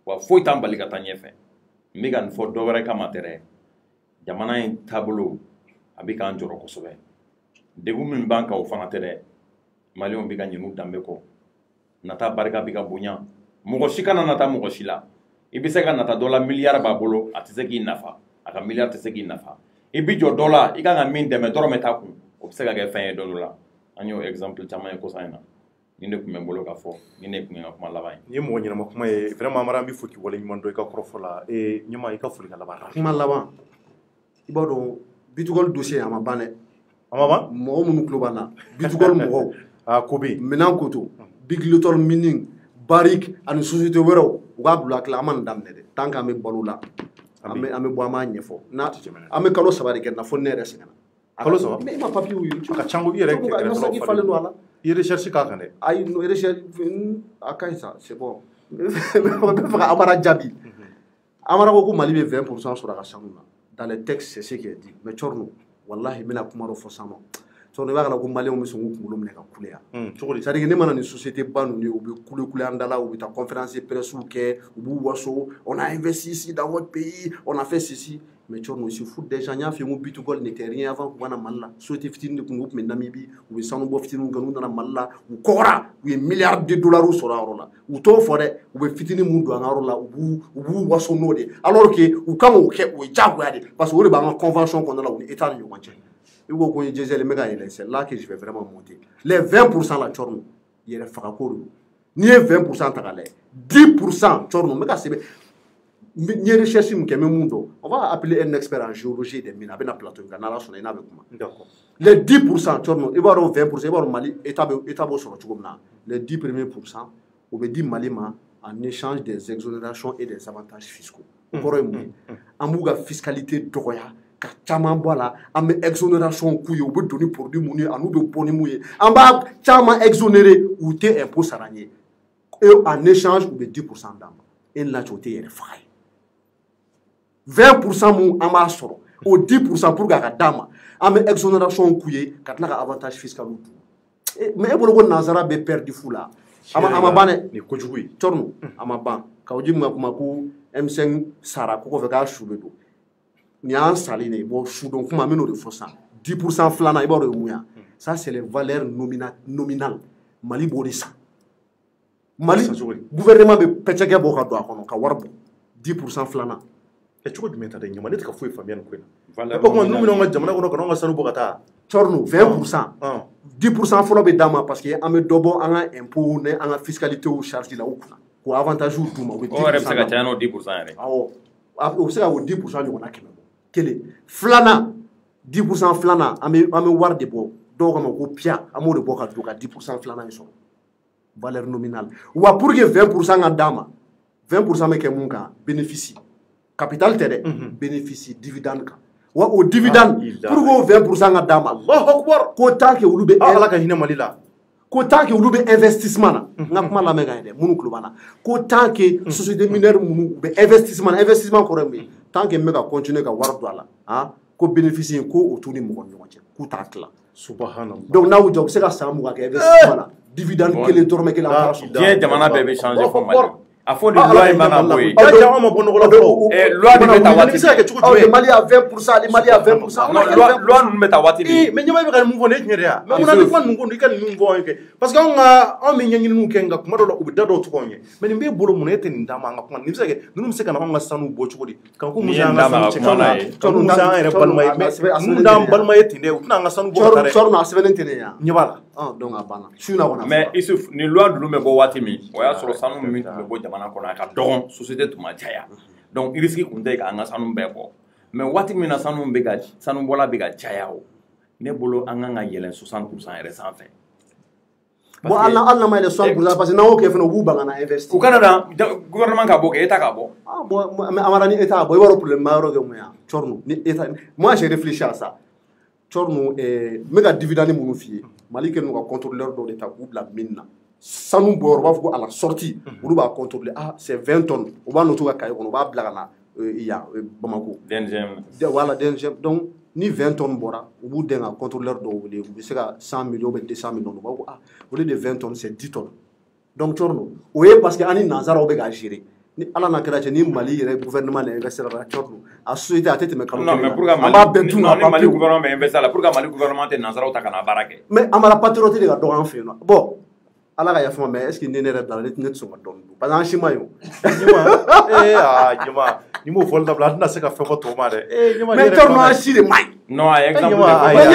wa foyi t'an bali ka taa ɲɛfɛ n bɛ ka nin fɔ dɔ wɛrɛ kama tɛ dɛ jamana in taabolo a bɛ k'an jɔrɔ kosɛbɛ degun min b'an kan o fana tɛ dɛ maliyɛnw bɛ ka ɲin'u danbe kɔ nata barika bɛ ka bonya mɔgɔ si kana nata mɔgɔ si la i bɛ se ka nata dɔ la miliyari b'a bolo a tɛ se k'i nafa a ka miliyari tɛ se k'i nafa i bɛ jɔ dɔ la i kan ka min dɛmɛ dɔrɔmɛ t'a kun o bɛ se ka kɛ fɛn ye dɔ la an y'o exemple caman ye kɔsa in na ni ne tun bɛ n bolo ka fɔ ni ne tun ye n ka kuma laban ye. Ni ye mɔgɔ ɲɛnama kuma ye vraiment Amara an bɛ fo k'i waleɲuman dɔn i ka kɔrɔfɔ la ɲɛma i ka foli ka laban. Kuma laban i b'a dɔn bitugɔli dossier a ma ban dɛ. A ma ban? Mɔgɔ minnu tulo b'an na bitugɔli mɔgɔw ko bɛ yen minɛn ko to big little mining barik ani société wɛrɛw u k'a bila tila an ma nin daminɛ dɛ tant que an bɛ balo la an bɛ bɔ an b'a ɲɛfɔ an bɛ kalo 3 de kɛ na fo ne yɛrɛ sɛgɛnna. Kalo 3? mais i ma papier ye a ka ca ko i yɛrɛ kɛ falen don a la. I ye recherche k'a kan dɛ. ayi recherche a ka ɲi sa c'est bon n bɛ fɛ ka Amara jaabi Amara ko Mali bɛ 20% sɔrɔ a ka sanu na dans les textes c'est ce qui est dit mais Thierno wallahi n bɛna kuma dɔ fɔ sisan nɔ Thierno i b'a kalama ko maliyɛnw bɛ sɔn k'u kunkolo minɛ ka kule yan cogo di? c'est à dire ne mana nin société ba ninnu ye u bɛ kule an da la u bɛ taa conférence de presse kɛ u b'u waso on a investi ici dans votre pays on a fait ceci mais Thierno se foutent des gens n y'a f'i ye n ko bitugɔli n'était rien avant k'u ka na Mali la société fitinin de tun tun bɛ Namibi u bɛ sanu bɔ fitininw kɛ n'u nana Mali la u kɔgɔra u ye milliards de dollars sɔrɔ a yɔrɔ la u t'o fɔ dɛ u bɛ fitinin mun don an ka yɔrɔ la u b'u waso n'o de alors que u kan k'o kɛ o ye diyagoya de parce que o de b'an ka convention kɔnɔna la u ni État ni ɲɔgɔn cɛ i ko ko n ye Gisèle n bɛ ka yɛlɛ c'est là que je vais vraiment monter les 20% la Thierno yɛrɛ fagako de don n'i ye 20% ta k'a lajɛ 10% Thierno n bɛ ka sɛbɛn n ye recherche min kɛ n bɛ mun dɔn on va appeler un expert en géologie des mines a bɛna plateau in kan n'Ala sɔnna i n'a bɛ kuma les 10% Thierno i b'a dɔn 20% i b'a dɔn Mali État b'o sɔrɔ cogo min na les 10 premiers pourcents o bɛ di Mali ma en échange des exonérations et des avantages fiscaux o kɔrɔ ye mun ye an b'u ka fiscalité dɔgɔya ka caman bɔ a la an bɛ exonération k'u ye u bɛ don ni produit minnu ye an'u bɛ bɔ ni mun ye an b'a caman exonérer u tɛ impôt sara an ye et en échange u bɛ 10% d'an ma e ni lati o tɛ yɛrɛ faga ye 20% mun an b'a sɔrɔ o 10% pour que a ka d'a ma an bɛ exonération k'u ye ka tila ka avantage fiscal dun mais e bolo ko nanzara bɛ perdre fu la a ma ban dɛ ni kojugu ye Thierno a ma ban k'aw ji min ka kuma ko M5 sara ko kɔfɛ k'a su bɛ don nin y'an sali de ye bon su don kuma an bɛ n'o de fɔ sisan 10% filanan i b'a dɔn o ye mun ye ça c'est les valeurs nominales Mali b'o de san Mali gouvernement bɛ pɛcɛkɛ bɔ ka don a kɔnɔ ka wari bɔ 10% filanan cogo jumɛn ta dɛ ɲama ne tɛ ka foyi faamuya nin ko in na ko kuma n'u bɛna an ka jamana kɔnɔ ka n'anw ka sanu bɔ ka taa Thierno 20% 10% fɔlɔ bɛ d'a ma parce que an bɛ dɔ bɔ an ka impôt ni an ka fiscalité charge la u kunna k'o avantage d'u ma u bɛ 10% o yɛrɛ bɛ se ka caya n'o 10% yɛrɛ awɔ o bɛ se ka o 10% ɲɔgɔnna kɛmɛ bɔ kelen filanan 10% filanan an bɛ wari de bɔ dɔw kama ko pia an b'o de bɔ ka don ka 10% filanan in sɔrɔ valeur nominale wa pour que 20% ka d'a ma 20% bɛ kɛ mun kan bénéfice capital tɛ dɛ bénéfice dividende kan wa o dividende pour que o 20% ka d'a ma Allahu Akbar ko tant que olu bɛ Ala ka hinɛ Mali la ko tant que olu bɛ investissement na n ka kuma lamɛn ka ɲɛ dɛ minnu tulo b'an na ko tant que société minière minnu bɛ investissement na investissement kɔrɔ ye mun ye tant que n bɛ ka continuer ka wari don a la ko bénéfice in ko o t'u ni mɔgɔ ni ɲɔgɔn cɛ k'u t'a tila subhanallah donc n'aw jɔ u bɛ se ka san 20 kɛ investissement na dividende kelen dɔrɔmɛ kelen an t'a sɔrɔ diɲɛ jamana bɛɛ bɛ changer fɔ Mali a fɔ de loi in man ka bɔ yen jaja anw ma bɔ nɔgɔ la fɔlɔ loi de bɛ ta waati bɛ se ka kɛ cogo jumɛn Mali à 20% ni Mali à 20% loi ninnu bɛ ta waati min mais ɲɛmaa bɛ ka nin mun fɔ ne tiɲɛ de ya mais mun na ni kuma ninnu ko i ka nin fɔ an ye kɛ parce que anw bɛ ɲɛɲiniw kɛ nka kuma dɔw la u bɛ da dɔw tɔgɔ ye mais nin b'e bolo mun na e tɛ nin d'a ma an ka kuma nin bɛ se ka kɛ ninnu bɛ se ka na anw ka sanu bɔ cogo di kan ko musa an ka sanu cɛ kan musa an yɛrɛ balima ye mais ninnu t'an balima ye ten dɛ u tɛna an ka sanu bɔ ka taa dɛ cɔri a sɛbɛnnen tɛ ne ya ɲɛ b'a la donc a banna su na kɔnɔ mais Isuf ni loi ninnu bɛ bɔ waati min o y'a sɔrɔ sanu min tun bɛ bɔ jamana kɔnɔ a ka dɔgɔn société tun ma caya donc risque tun tɛ k'an ka sanu bɛɛ bɔ mais waati min na sanu bɔla bɛ ka caya o ne bolo an kan ka yɛlɛn 60% yɛrɛ sanfɛ bon hali n'a ma yɛlɛn 60% parce que n'an y'o kɛ fana u b'u ban ka na investir u kana na gouvernement ka bɔ kɛ État ka bɔ bon mais Amara ni État bɔ i b'a dɔn problème ma yɔrɔ kɛ mun ya Cɔrnu ni État moi j'ai réfléchi à ça Cɔrnu n bɛ ka dividende minnu f'i ye Mali kɛlen don ka contrôleur dɔw de ta k'u bila mine na sanu bɔyɔrɔ u b'a fɔ ko à la sortie olu b'a contrôler c'est 20 tonnes u b'a noter u ka cahier kɔnɔ u b'a bila ka na yan Bamako voilà DNGM donc ni 20 tonnes bɔra u b'u dɛn ka contrôleur dɔw wele u bɛ se ka 100 millions ou 200 millions u b'a fɔ ko au lieu de 20 tonnes c'est 10 tonnes donc Cɔrnu o ye parce que an ni nanzaraw bɛ ka gérer ni ala n'a kɛra cɛ ni Mali yɛrɛ gouvernement na investir la Cɔrnu a société a tɛ tɛmɛ kalo non mais pour que Mali gouvernement bɛ investir la pour que Mali gouvernement tɛ nanzaraw ta ka na baara kɛ mais Amara patriote de ka dɔgɔ an fɛ yen nɔ bon ala ka yafa mais est-ce que ne yɛrɛ bila ne tɛ sɔn ka dɔn parce que an si ma ye o ɲɛmaa ni m'o fɔli dabila an tɛna se ka fɛn fɔ tɔw ma dɛ mais Cɔrnu an si de ma ɲi non a ye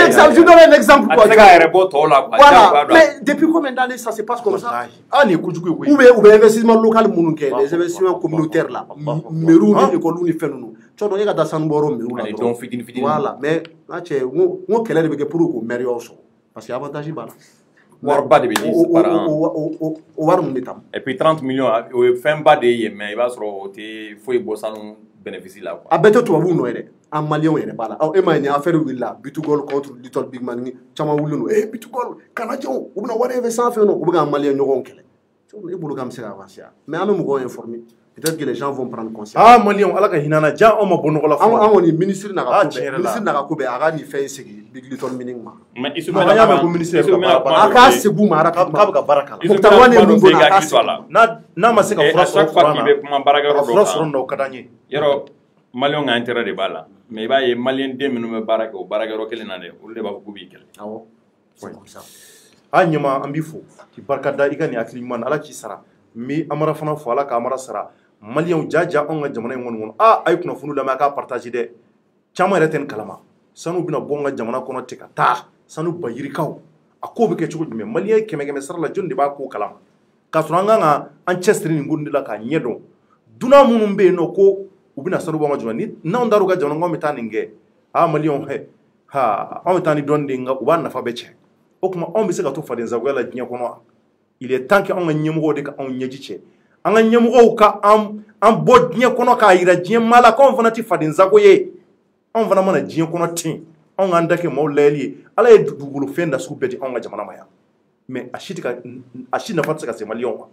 exemple je donne un exemple quoi a tɛ se ka yɛrɛ bɔ tɔw la quoi voilà mais depuis combien d'années ça se passe comme ça nin ye kojugu ye koyi ou bien investissement local minnu kɛ les investissements communautaires là mairie ni école ni fɛn ninnu Cɔrnu e ka taa sanu bɔyɔrɔ mairie la dɔrɔn fitini voilà mais n cɛ n ko kɛlɛ de bɛ kɛ pour que o maire y'aw sɔrɔ parce que avantage b'a la wariba de bɛ di par an o wari min bɛ ta et puis 30 millions o ye fɛnba de ye mais i b'a sɔrɔ o tɛ foyi bɔ sanu bénéfice la quoi a bɛɛ tɛ tubabuw nɔ ye dɛ an maliyɛnw yɛrɛ b'a la e ma ye nin affaire wulila Bitugol contre Little Big Man ni caman wulilen don Bitugol kana jɛw u bɛna wari investir an fɛ yen nɔ u bɛ k'an maliyɛn ɲɔgɔnw kɛlɛ e bolo k'an bɛ se ka avancer mais an bɛ mɔgɔw informer peut-être que les gens vont prendre conscience maliyɛnw ala ka hinɛ an na ja anw ma bɔ nɔgɔ la fɔlɔ an kɔni ministre n'a ka ko bɛɛ a ka nin fɛn in segin Big Little Mining ma mais Isuf an y'a mɛn ko ministre a k'a segin ma k'a bɛ ka baara kala n'a ma se ka fura sɔrɔ fois k'i bɛ kuma baarakɛyɔrɔ dɔ fura sɔrɔ o ka d'an ye yɔrɔ maliyɛnw ka intérêt de b'a la mais i b'a ye maliyɛn den minnu bɛ baara kɛ o baarakɛyɔrɔ kelen na dɛ olu de b'a fɔ k'u b'i kɛlɛ awɔ ɲɛmaa an b'i fo k'i barika da i ka nin hakili ɲuman na ala k'i sara n bɛ Amara fana fo ala ka Amara sara maliyɛnw jaja anw ka jamana in kɔni kɔnɔ a ye kunnafoni lamɛn a k'a partage dɛ caman yɛrɛ tɛ nin kalama sanu bɛna bɔ an ka jamana kɔnɔ ten ka taa sanu bayirikaw a ko bɛ kɛ cogo jumɛn maliyɛn kɛmɛ sara la jɔnni de b'a ko kalama k'a sɔrɔ an kan ka an cɛsiri nin ko in de la k'a ɲɛdɔn dunan minnu bɛ yen nɔ ko u bɛna sanu bɔ an ka jamana ni n'anw dar'u ka jamana k'anw bɛ taa nin kɛ maliyɛnw anw bɛ taa ni dɔnni de nka u b'a nafa bɛɛ cɛ o tuma anw bɛ se ka to fadensagoya la diɲɛ kɔnɔ il est temps que anw ka ɲɛmɔgɔw de ka anw ɲɛji cɛ an ka ɲɛmɔgɔw ka an bɔ diɲɛ kɔnɔ k'a yira diɲɛ maa la k'anw fana tɛ fadensago ye anw fana mana diɲɛ kɔnɔ ten anw k'an da kɛ maaw layɛli ye ala ye dugukolo fɛn da sugu bɛɛ di anw ka jamana ma yan mais a si nafa tɛ se ka se maliyɛnw ma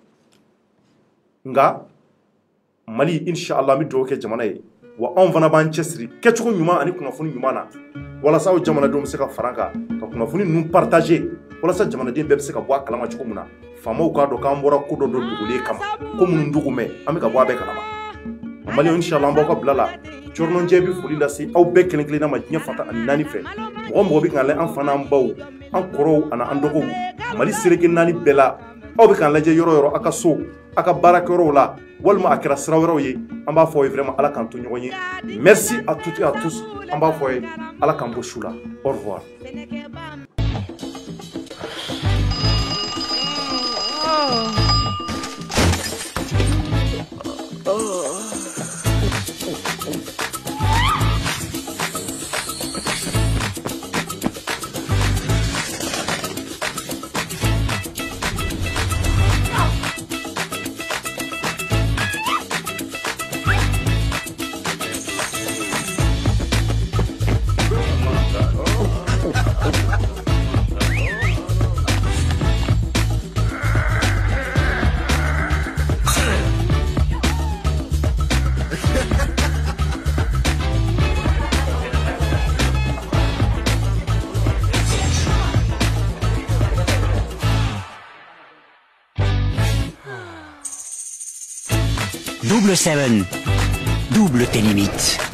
nka Mali inshallah an bɛ dugawu kɛ jamana ye wa anw fana b'an cɛsiri kɛcogo ɲuman ani kunnafoni ɲuman na walasa aw jamanadenw bɛ se ka fara kan ka kunnafoni ninnu partager walasa jamanaden bɛɛ bɛ se ka bɔ a kalama cogo min na faamaw k'a dɔn k'an bɔra ko dɔ dogolen kama ko minnu dogo mɛn an bɛ ka bɔ a bɛɛ kalama maliyɛnw inshallah an b'aw ka bila la Cɔrɔnɔnjɛ bɛ foli lase aw bɛɛ kelen kelenna ma diɲɛ fan 4 fɛ mɔgɔ bɛ k'an lajɛ an fana an baw an kɔrɔw ani an dɔgɔw Mali seleke 4 bɛɛ la aw bɛ k'an lajɛ yɔrɔ yɔrɔ a ka so a ka baarakɛyɔrɔw la walima a kɛra sira wɛrɛw ye an b'a fɔ aw ye vraiment ala k'an to ɲɔgɔn ye merci à toutes et à tous an b'a fɔ aw ye ala k'an bɔ su la au revoir. Double 7. Double tes limites.